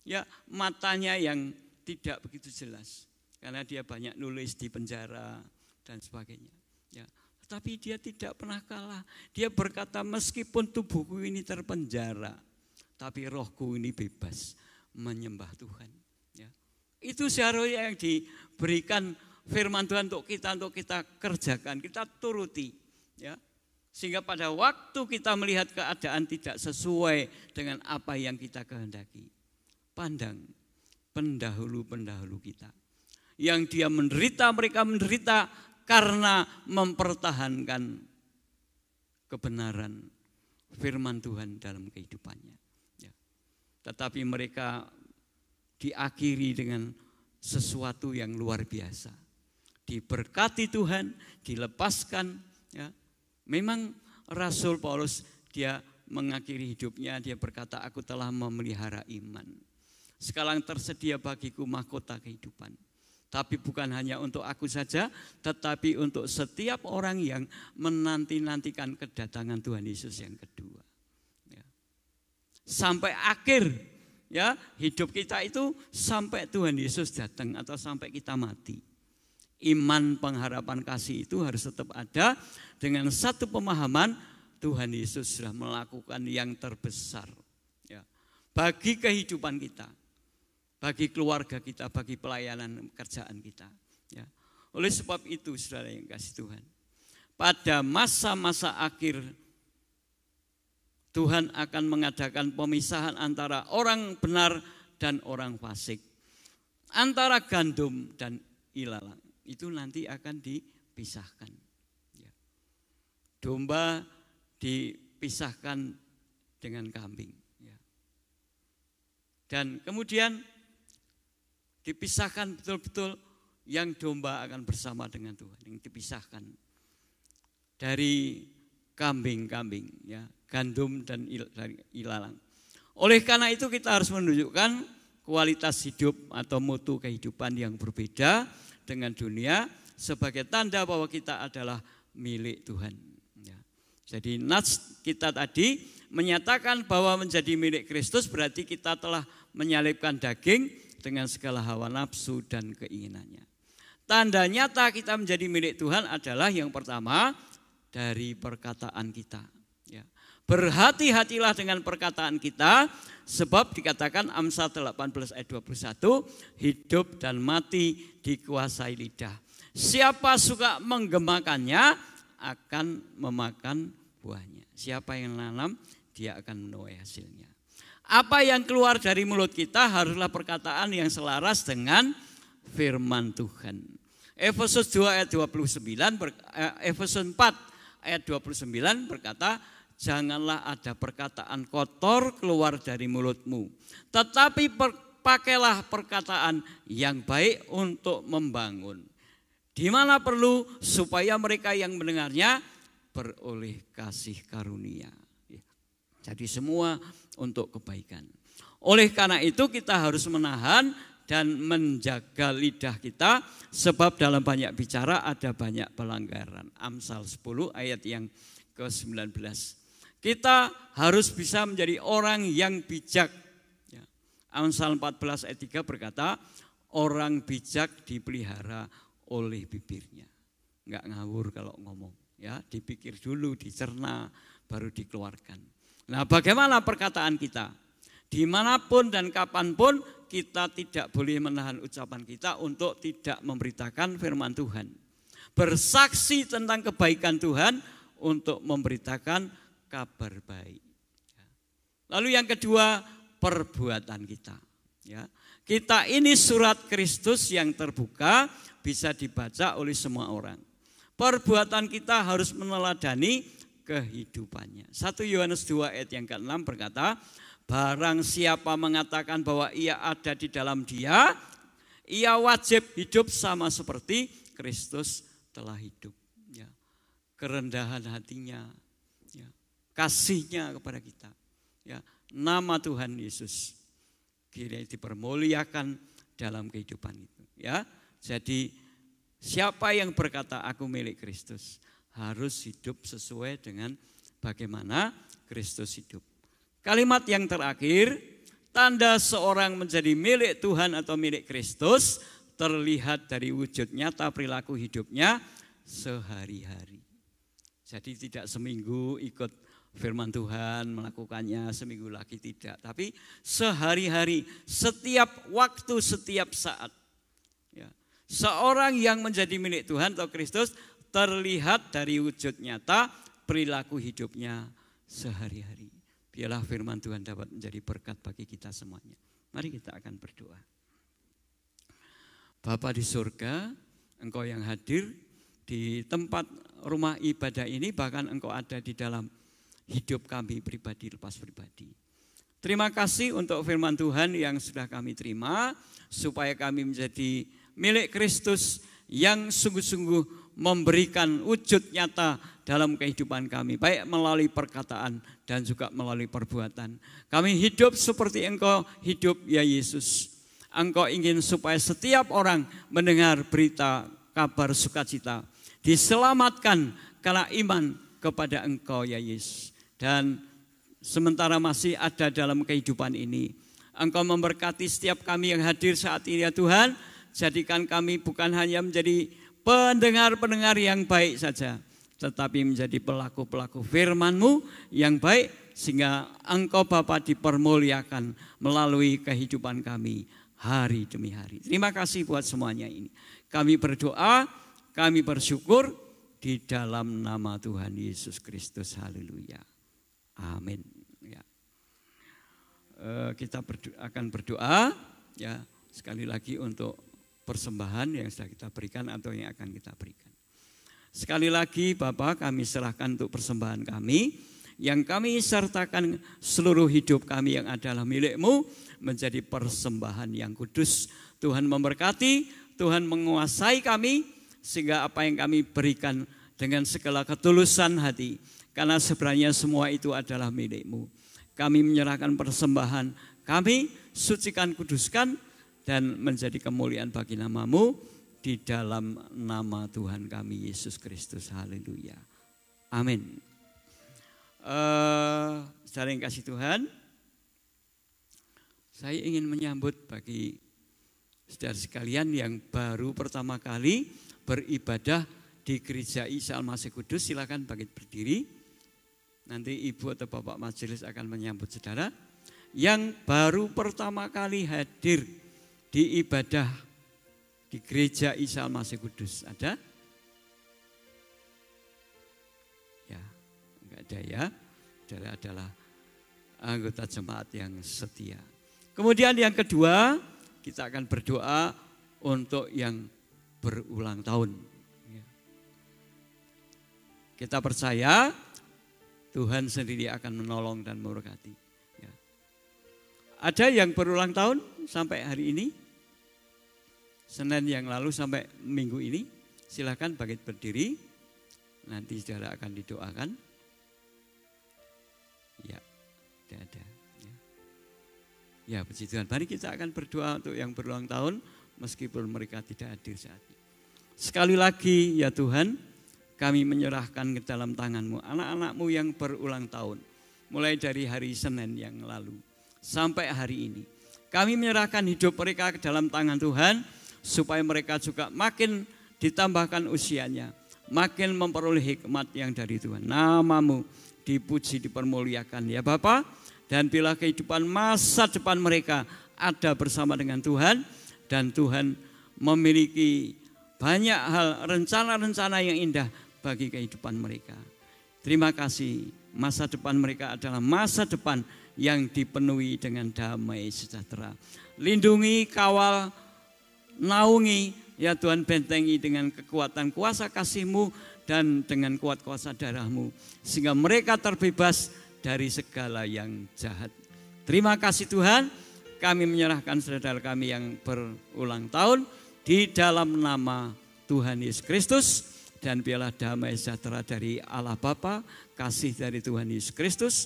ya matanya yang tidak begitu jelas karena dia banyak nulis di penjara dan sebagainya. Ya, tetapi dia tidak pernah kalah. Dia berkata, meskipun tubuhku ini terpenjara, tapi rohku ini bebas menyembah Tuhan. Ya. Itu seharusnya yang diberikan firman Tuhan untuk kita kerjakan, kita turuti. Ya. Sehingga pada waktu kita melihat keadaan tidak sesuai dengan apa yang kita kehendaki, pandang pendahulu-pendahulu kita. Yang dia menderita, mereka menderita karena mempertahankan kebenaran firman Tuhan dalam kehidupannya. Tetapi mereka diakhiri dengan sesuatu yang luar biasa. Diberkati Tuhan, dilepaskan. Ya. Memang Rasul Paulus dia mengakhiri hidupnya, dia berkata, aku telah memelihara iman. Sekarang tersedia bagiku mahkota kehidupan. Tapi bukan hanya untuk aku saja, tetapi untuk setiap orang yang menanti-nantikan kedatangan Tuhan Yesus yang kedua. Sampai akhir ya hidup kita itu, sampai Tuhan Yesus datang atau sampai kita mati. Iman, pengharapan, kasih itu harus tetap ada dengan satu pemahaman, Tuhan Yesus sudah melakukan yang terbesar ya, bagi kehidupan kita, bagi keluarga kita, bagi pelayanan pekerjaan kita. Ya. Oleh sebab itu saudara yang kasih Tuhan, pada masa-masa akhir Tuhan akan mengadakan pemisahan antara orang benar dan orang fasik. Antara gandum dan ilalang. Itu nanti akan dipisahkan. Domba dipisahkan dengan kambing. Dan kemudian dipisahkan betul-betul, yang domba akan bersama dengan Tuhan. Yang dipisahkan dari kambing-kambing, ya, gandum dan ilalang. Oleh karena itu kita harus menunjukkan kualitas hidup atau mutu kehidupan yang berbeda dengan dunia sebagai tanda bahwa kita adalah milik Tuhan. Ya. Jadi nats kita tadi menyatakan bahwa menjadi milik Kristus berarti kita telah menyalibkan daging dengan segala hawa nafsu dan keinginannya. Tanda nyata kita menjadi milik Tuhan adalah yang pertama, dari perkataan kita. Ya. Berhati-hatilah dengan perkataan kita, sebab dikatakan Amsal 18 ayat 21, hidup dan mati dikuasai lidah. Siapa suka menggemakannya akan memakan buahnya. Siapa yang nanam, dia akan menuai hasilnya. Apa yang keluar dari mulut kita haruslah perkataan yang selaras dengan firman Tuhan. Efesus 2 ayat 29, Efesus 4 ayat 29 berkata, janganlah ada perkataan kotor keluar dari mulutmu, tetapi pakailah perkataan yang baik untuk membangun. Di mana perlu supaya mereka yang mendengarnya beroleh kasih karunia. Jadi semua untuk kebaikan. Oleh karena itu kita harus menahan dan menjaga lidah kita, sebab dalam banyak bicara ada banyak pelanggaran. Amsal 10 ayat yang ke-19. Kita harus bisa menjadi orang yang bijak. Amsal 14 ayat 3 berkata, orang bijak dipelihara oleh bibirnya. Enggak ngawur kalau ngomong, ya, dipikir dulu, dicerna, baru dikeluarkan. Nah, bagaimana perkataan kita? Dimanapun dan kapanpun kita tidak boleh menahan ucapan kita untuk tidak memberitakan firman Tuhan. Bersaksi tentang kebaikan Tuhan untuk memberitakan kabar baik. Lalu yang kedua, perbuatan kita. Ya, kita ini surat Kristus yang terbuka, bisa dibaca oleh semua orang. Perbuatan kita harus meneladani kehidupannya. 1 Yohanes 2 ayat yang ke-6 berkata, barang siapa mengatakan bahwa ia ada di dalam Dia, ia wajib hidup sama seperti Kristus telah hidup. Ya, kerendahan hatinya, ya, kasihnya kepada kita. Ya, nama Tuhan Yesus kira dipermuliakan dalam kehidupan itu. Ya, jadi siapa yang berkata aku milik Kristus harus hidup sesuai dengan bagaimana Kristus hidup. Kalimat yang terakhir, tanda seorang menjadi milik Tuhan atau milik Kristus terlihat dari wujud nyata perilaku hidupnya sehari-hari. Jadi tidak seminggu ikut firman Tuhan melakukannya, seminggu lagi tidak, tapi sehari-hari, setiap waktu, setiap saat. Ya. Seorang yang menjadi milik Tuhan atau Kristus terlihat dari wujud nyata perilaku hidupnya sehari-hari. Biarlah firman Tuhan dapat menjadi berkat bagi kita semuanya. Mari kita akan berdoa. Bapa di surga, Engkau yang hadir di tempat rumah ibadah ini, bahkan Engkau ada di dalam hidup kami pribadi lepas pribadi. Terima kasih untuk firman Tuhan yang sudah kami terima, supaya kami menjadi milik Kristus yang sungguh-sungguh memberikan wujud nyata dalam kehidupan kami, baik melalui perkataan dan juga melalui perbuatan. Kami hidup seperti Engkau hidup, ya Yesus. Engkau ingin supaya setiap orang mendengar berita kabar sukacita, diselamatkan karena iman kepada Engkau, ya Yesus. Dan sementara masih ada dalam kehidupan ini, Engkau memberkati setiap kami yang hadir saat ini, ya Tuhan. Jadikan kami bukan hanya menjadi pendengar-pendengar yang baik saja, tetapi menjadi pelaku-pelaku firman-Mu yang baik, sehingga Engkau Bapa dipermuliakan melalui kehidupan kami hari demi hari. Terima kasih buat semuanya ini. Kami berdoa, kami bersyukur di dalam nama Tuhan Yesus Kristus. Haleluya. Amin. Ya. Kita akan berdoa, ya, sekali lagi untuk persembahan yang sudah kita berikan atau yang akan kita berikan. Sekali lagi Bapa, kami serahkan untuk persembahan kami, yang kami sertakan seluruh hidup kami yang adalah milik-Mu menjadi persembahan yang kudus. Tuhan memberkati, Tuhan menguasai kami, sehingga apa yang kami berikan dengan segala ketulusan hati, karena sebenarnya semua itu adalah milik-Mu. Kami menyerahkan persembahan kami, sucikan, kuduskan, dan menjadi kemuliaan bagi nama-Mu di dalam nama Tuhan kami Yesus Kristus. Haleluya. Amin. Saudara yang kasih Tuhan, saya ingin menyambut bagi saudara sekalian yang baru pertama kali beribadah di Gereja Isa Al-Masih Kudus. Silakan bangkit berdiri. Nanti Ibu atau Bapak Majelis akan menyambut saudara yang baru pertama kali hadir di ibadah di Gereja Isa Al-Masih Kudus. Ada? Ya, enggak ada ya. Saudara adalah anggota jemaat yang setia. Kemudian yang kedua, kita akan berdoa untuk yang berulang tahun. Kita percaya Tuhan sendiri akan menolong dan memberkati. Ada yang berulang tahun sampai hari ini, Senin yang lalu sampai minggu ini, silakan bangkit berdiri. Nanti saudara akan didoakan. Ya, tidak ada. Ya, puji Tuhan. Mari kita akan berdoa untuk yang berulang tahun meskipun mereka tidak hadir saat ini. Sekali lagi ya Tuhan, kami menyerahkan ke dalam tangan-Mu anak-anak-Mu yang berulang tahun. Mulai dari hari Senin yang lalu sampai hari ini. Kami menyerahkan hidup mereka ke dalam tangan Tuhan supaya mereka juga makin ditambahkan usianya. Makin memperoleh hikmat yang dari Tuhan. Nama-Mu dipuji, dipermuliakan ya Bapa. Dan bila kehidupan masa depan mereka ada bersama dengan Tuhan. Dan Tuhan memiliki banyak hal, rencana-rencana yang indah bagi kehidupan mereka. Terima kasih, masa depan mereka adalah masa depan yang dipenuhi dengan damai sejahtera. Lindungi, kawal, naungi, ya Tuhan, bentengi dengan kekuatan kuasa kasih-Mu dan dengan kuat kuasa darah-Mu. Sehingga mereka terbebas dari segala yang jahat. Terima kasih Tuhan, kami menyerahkan saudara kami yang berulang tahun di dalam nama Tuhan Yesus Kristus. Dan biarlah damai sejahtera dari Allah Bapa, kasih dari Tuhan Yesus Kristus,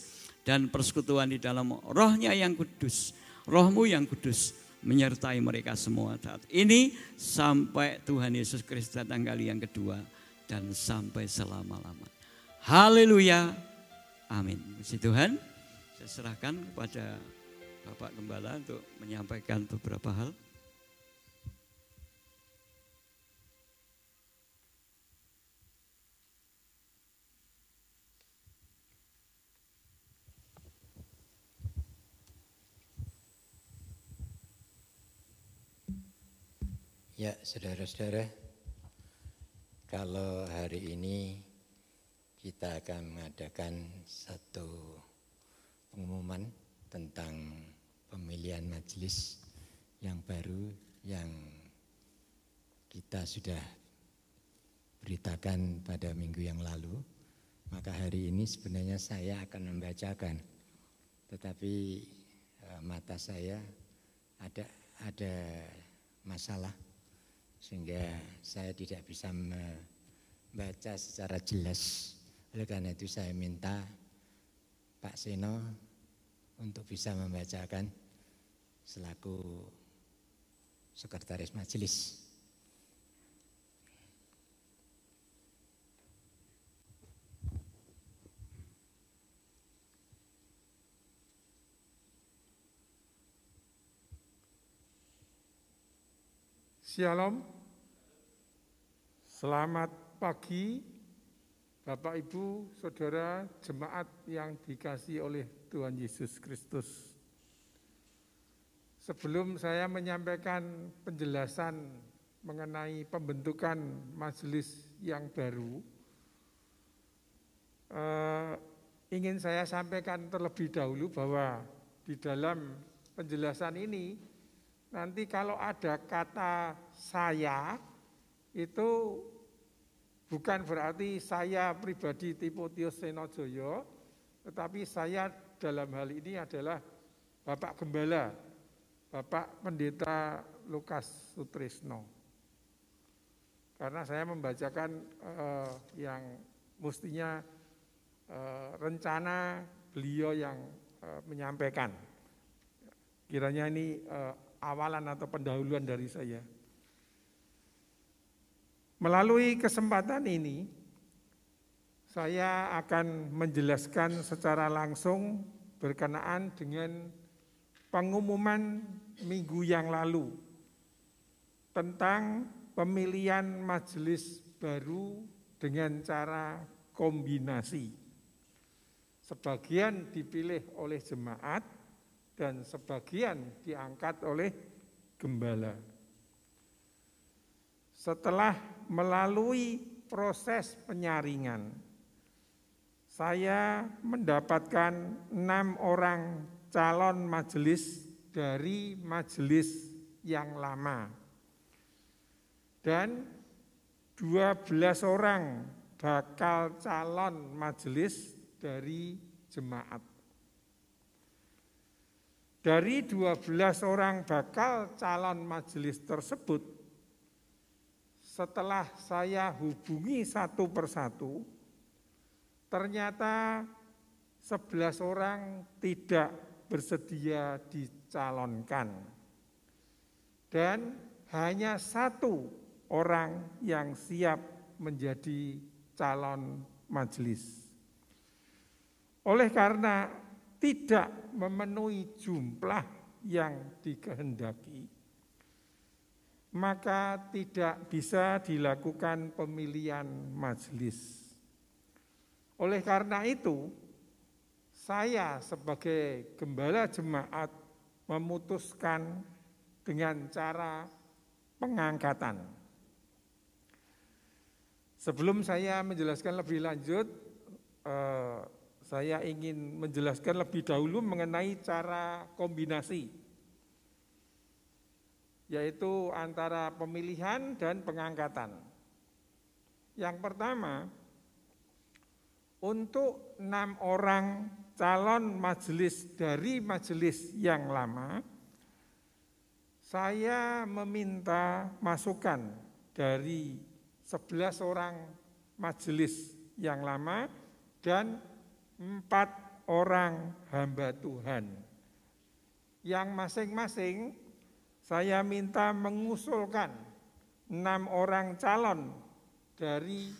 dan persekutuan di dalam rohnya yang kudus, roh-Mu yang kudus, menyertai mereka semua saat ini sampai Tuhan Yesus Kristus datang kali yang kedua dan sampai selama-lamanya. Haleluya. Amin. Puji Tuhan. Saya serahkan kepada Bapak Gembala untuk menyampaikan beberapa hal. Ya, saudara-saudara, kalau hari ini kita akan mengadakan satu pengumuman tentang pemilihan majelis yang baru yang kita sudah beritakan pada minggu yang lalu, maka hari ini sebenarnya saya akan membacakan, tetapi mata saya ada masalah sehingga saya tidak bisa membaca secara jelas. Oleh karena itu saya minta Pak Seno untuk bisa membacakan selaku sekretaris majelis. Shalom, selamat pagi Bapak Ibu, Saudara, jemaat yang dikasihi oleh Tuhan Yesus Kristus. Sebelum saya menyampaikan penjelasan mengenai pembentukan majelis yang baru, ingin saya sampaikan terlebih dahulu bahwa di dalam penjelasan ini nanti kalau ada kata saya itu bukan berarti saya pribadi Timotius Senojoyo, tetapi saya dalam hal ini adalah Bapak Gembala, Bapak Pendeta Lukas Sutrisno. Karena saya membacakan yang mestinya rencana beliau yang menyampaikan. Kiranya ini awalan atau pendahuluan dari saya. Melalui kesempatan ini, saya akan menjelaskan secara langsung berkenaan dengan pengumuman minggu yang lalu tentang pemilihan majelis baru dengan cara kombinasi. Sebagian dipilih oleh jemaat dan sebagian diangkat oleh gembala. Setelah melalui proses penyaringan, saya mendapatkan 6 orang calon majelis dari majelis yang lama dan 12 orang bakal calon majelis dari jemaat. Dari 12 orang bakal calon majelis tersebut, setelah saya hubungi satu persatu, ternyata 11 orang tidak bersedia dicalonkan. Dan hanya satu orang yang siap menjadi calon majelis. Oleh karena tidak memenuhi jumlah yang dikehendaki, maka tidak bisa dilakukan pemilihan majelis. Oleh karena itu, saya sebagai gembala jemaat memutuskan dengan cara pengangkatan. Sebelum saya menjelaskan lebih lanjut, saya ingin menjelaskan lebih dahulu mengenai cara kombinasi, yaitu antara pemilihan dan pengangkatan. Yang pertama, untuk 6 orang calon majelis dari majelis yang lama, saya meminta masukan dari 11 orang majelis yang lama dan 4 orang hamba Tuhan, yang masing-masing saya minta mengusulkan 6 orang calon dari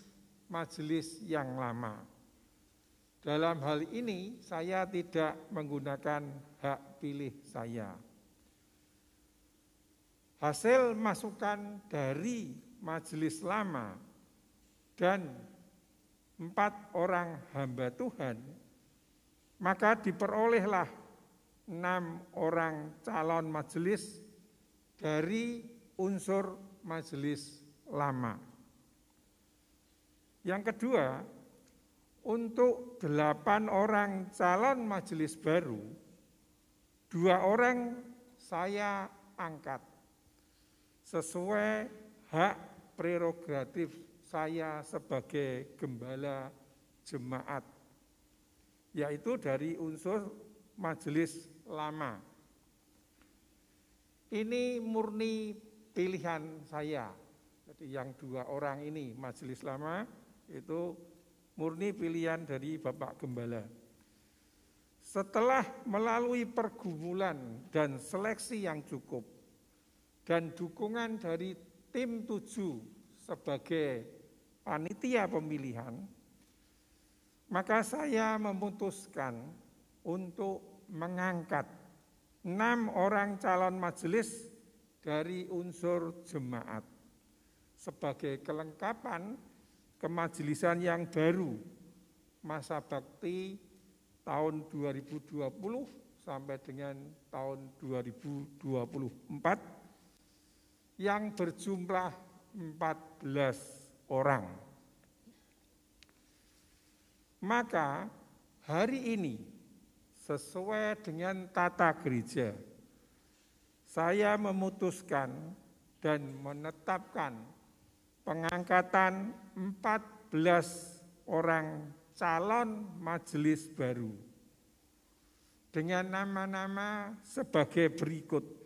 majelis yang lama. Dalam hal ini saya tidak menggunakan hak pilih saya. Hasil masukan dari majelis lama dan 4 orang hamba Tuhan, maka diperolehlah 6 orang calon majelis dari unsur majelis lama. Yang kedua, untuk 8 orang calon majelis baru, 2 orang saya angkat sesuai hak prerogatif saya sebagai gembala jemaat, yaitu dari unsur majelis lama. Ini murni pilihan saya. Jadi yang 2 orang ini majelis lama itu murni pilihan dari Bapak Gembala. Setelah melalui pergumulan dan seleksi yang cukup dan dukungan dari tim 7 sebagai panitia pemilihan, maka saya memutuskan untuk mengangkat 6 orang calon majelis dari unsur jemaat sebagai kelengkapan kemajelisan yang baru masa bakti tahun 2020 sampai dengan tahun 2024 yang berjumlah 14 orang. Maka hari ini sesuai dengan tata gereja, saya memutuskan dan menetapkan pengangkatan 14 orang calon majelis baru dengan nama-nama sebagai berikut.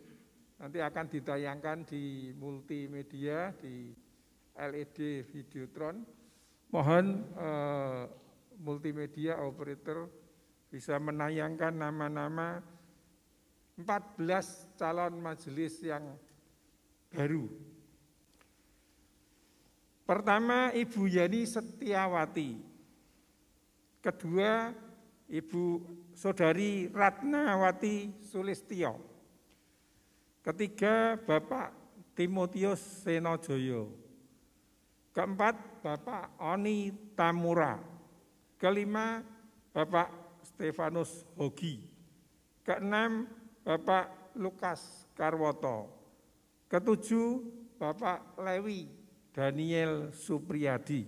Nanti akan ditayangkan di multimedia, di LED Videotron. Mohon multimedia operator bisa menayangkan nama-nama 14 calon majelis yang baru. Pertama, Ibu Yani Setiawati. Kedua, Ibu Saudari Ratnawati Sulistyo. Ketiga, Bapak Timotius Senojoyo. Keempat, Bapak Oni Tamura. Kelima, Bapak Stefanus Hogi. Keenam, Bapak Lukas Karwoto. Ketujuh, Bapak Lewi Daniel Supriyadi.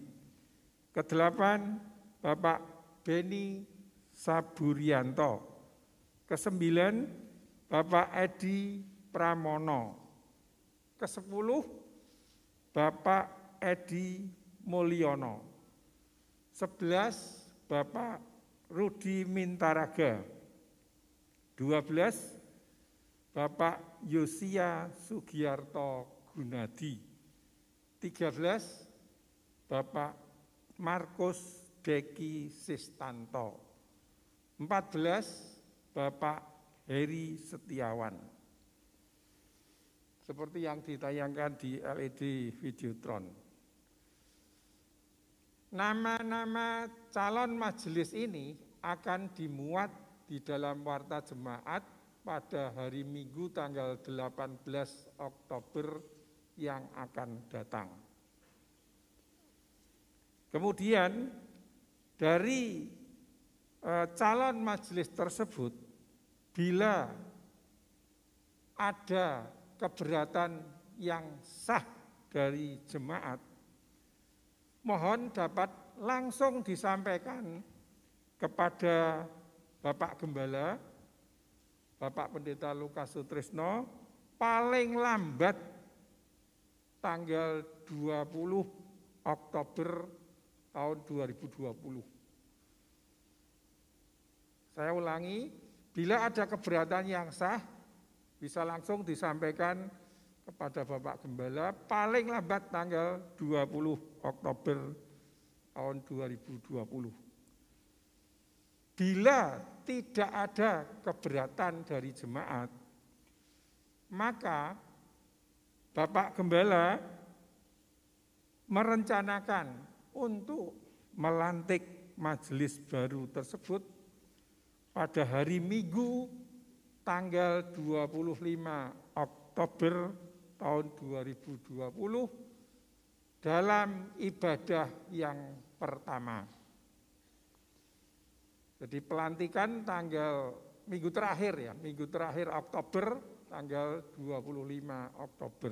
Kedelapan, Bapak Beni Saburianto. Kesembilan, Bapak Edi Pramono. Ke-10, Bapak Edi Mulyono. 11, Bapak Rudi Mintaraga. 12, Bapak Yosia Sugiarto Gunadi. 13 Bapak Markus Deki Sistanto. 14 Bapak Heri Setiawan. Seperti yang ditayangkan di LED Videotron. Nama-nama calon majelis ini akan dimuat di dalam warta jemaat pada hari Minggu tanggal 18 Oktober yang akan datang. Kemudian dari calon majelis tersebut, bila ada keberatan yang sah dari jemaat, mohon dapat langsung disampaikan kepada Bapak Gembala, Bapak Pendeta Lukas Sutrisno, paling lambat tanggal 20 Oktober tahun 2020. Saya ulangi, bila ada keberatan yang sah, bisa langsung disampaikan kepada Bapak Gembala paling lambat tanggal 20 Oktober tahun 2020. Bila tidak ada keberatan dari jemaat, maka Bapak Gembala merencanakan untuk melantik majelis baru tersebut pada hari Minggu tanggal 25 Oktober tahun 2020 dalam ibadah yang pertama. Jadi pelantikan tanggal minggu terakhir Oktober tanggal 25 Oktober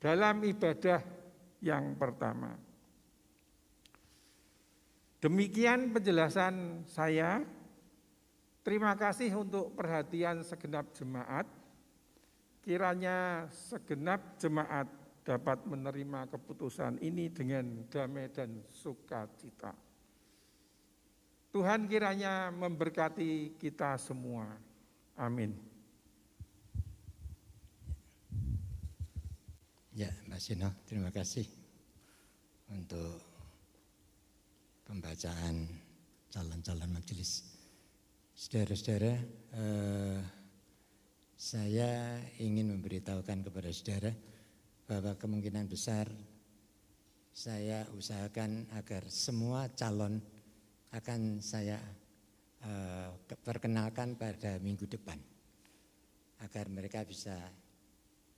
dalam ibadah yang pertama. Demikian penjelasan saya. Terima kasih untuk perhatian segenap jemaat. Kiranya segenap jemaat dapat menerima keputusan ini dengan damai dan sukacita. Tuhan kiranya memberkati kita semua. Amin. Ya, Mas Sino, terima kasih untuk pembacaan calon-calon majelis. Saudara-saudara, saya ingin memberitahukan kepada saudara bahwa kemungkinan besar saya usahakan agar semua calon akan saya perkenalkan pada minggu depan, agar mereka bisa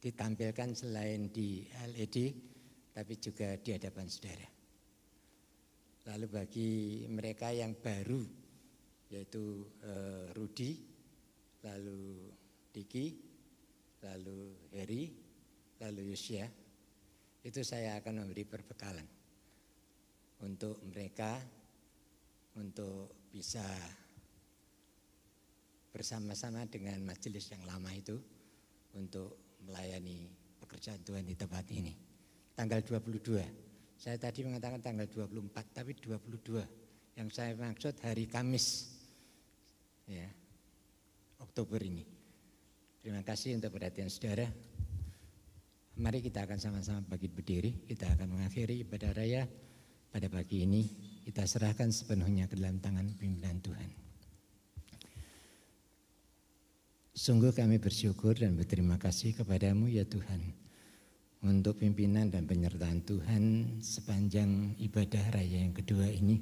ditampilkan selain di LED, tapi juga di hadapan saudara. Lalu bagi mereka yang baru, yaitu Rudi, lalu Diki, lalu Heri, lalu Yosia, itu saya akan memberi perbekalan untuk mereka untuk bisa bersama-sama dengan majelis yang lama itu untuk melayani pekerjaan Tuhan di tempat ini. Tanggal 22, saya tadi mengatakan tanggal 24, tapi 22 yang saya maksud hari Kamis, ya, Oktober ini. Terima kasih untuk perhatian saudara. Mari kita akan sama-sama bangkit berdiri. Kita akan mengakhiri ibadah raya pada pagi ini. Kita serahkan sepenuhnya ke dalam tangan pimpinan Tuhan. Sungguh kami bersyukur dan berterima kasih kepadamu ya Tuhan, untuk pimpinan dan penyertaan Tuhan sepanjang ibadah raya yang kedua ini.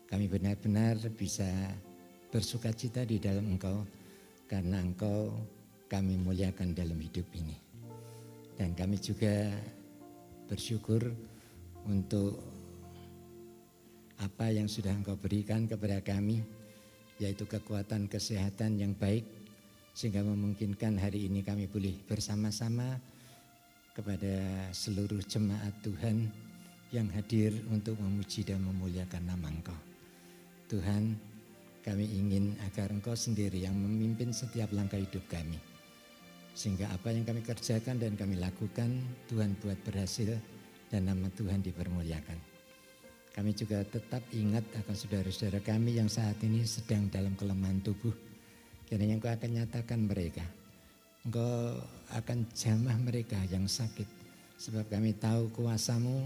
Kami benar-benar bisa bersukacita di dalam Engkau, karena Engkau kami muliakan dalam hidup ini. Dan kami juga bersyukur untuk apa yang sudah Engkau berikan kepada kami, yaitu kekuatan kesehatan yang baik, sehingga memungkinkan hari ini kami boleh bersama-sama kepada seluruh jemaat Tuhan yang hadir untuk memuji dan memuliakan nama Engkau. Tuhan, kami ingin agar Engkau sendiri yang memimpin setiap langkah hidup kami, sehingga apa yang kami kerjakan dan kami lakukan, Tuhan buat berhasil dan nama Tuhan dipermuliakan. Kami juga tetap ingat akan saudara-saudara kami yang saat ini sedang dalam kelemahan tubuh. Kiranya Engkau akan nyatakan mereka Engkau akan jamah mereka yang sakit. Sebab kami tahu kuasa-Mu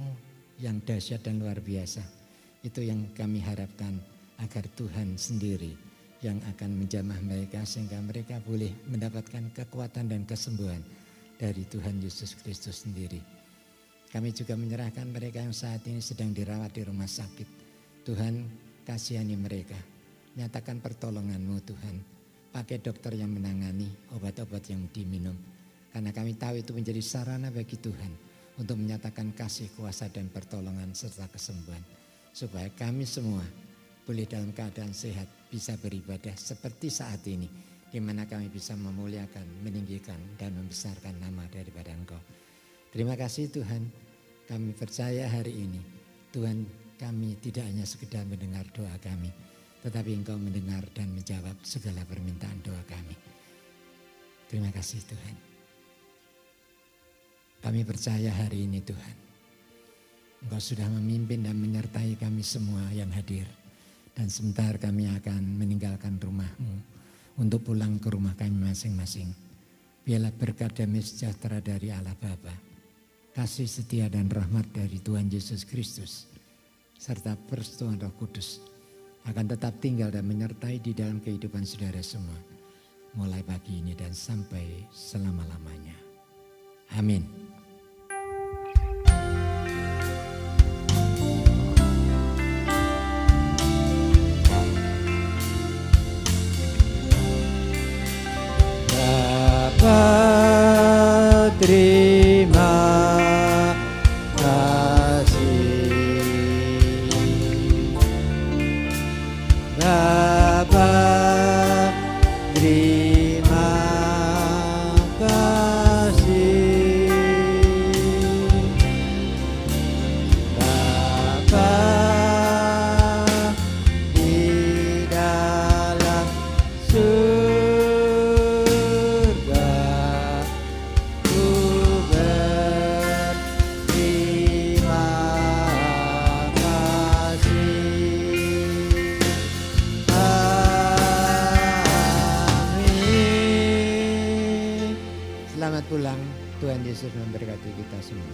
yang dahsyat dan luar biasa. Itu yang kami harapkan, agar Tuhan sendiri yang akan menjamah mereka sehingga mereka boleh mendapatkan kekuatan dan kesembuhan dari Tuhan Yesus Kristus sendiri. Kami juga menyerahkan mereka yang saat ini sedang dirawat di rumah sakit. Tuhan, kasihani mereka. Nyatakan pertolongan-Mu Tuhan. Pakai dokter yang menangani, obat-obat yang diminum. Karena kami tahu itu menjadi sarana bagi Tuhan untuk menyatakan kasih, kuasa dan pertolongan serta kesembuhan. Supaya kami semua boleh dalam keadaan sehat bisa beribadah seperti saat ini, di mana kami bisa memuliakan, meninggikan dan membesarkan nama daripada Engkau. Terima kasih Tuhan, kami percaya hari ini Tuhan, kami tidak hanya sekedar mendengar doa kami, tetapi Engkau mendengar dan menjawab segala permintaan doa kami. Terima kasih Tuhan. Kami percaya hari ini Tuhan, Engkau sudah memimpin dan menyertai kami semua yang hadir. Dan sebentar kami akan meninggalkan rumah-Mu untuk pulang ke rumah kami masing-masing. Biarlah berkat damai sejahtera dari Allah Bapa, kasih setia dan rahmat dari Tuhan Yesus Kristus, serta persetujuan Roh Kudus akan tetap tinggal dan menyertai di dalam kehidupan saudara semua, mulai pagi ini dan sampai selama-lamanya. Amin. Bapa, terima kasih. Bapa, terima kasih. Bapa di dalam selamat pulang, Tuhan Yesus memberkati kita semua.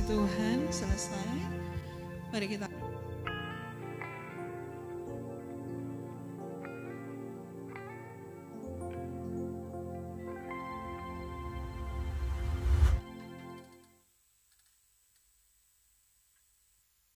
Tuhan selesai. Mari kita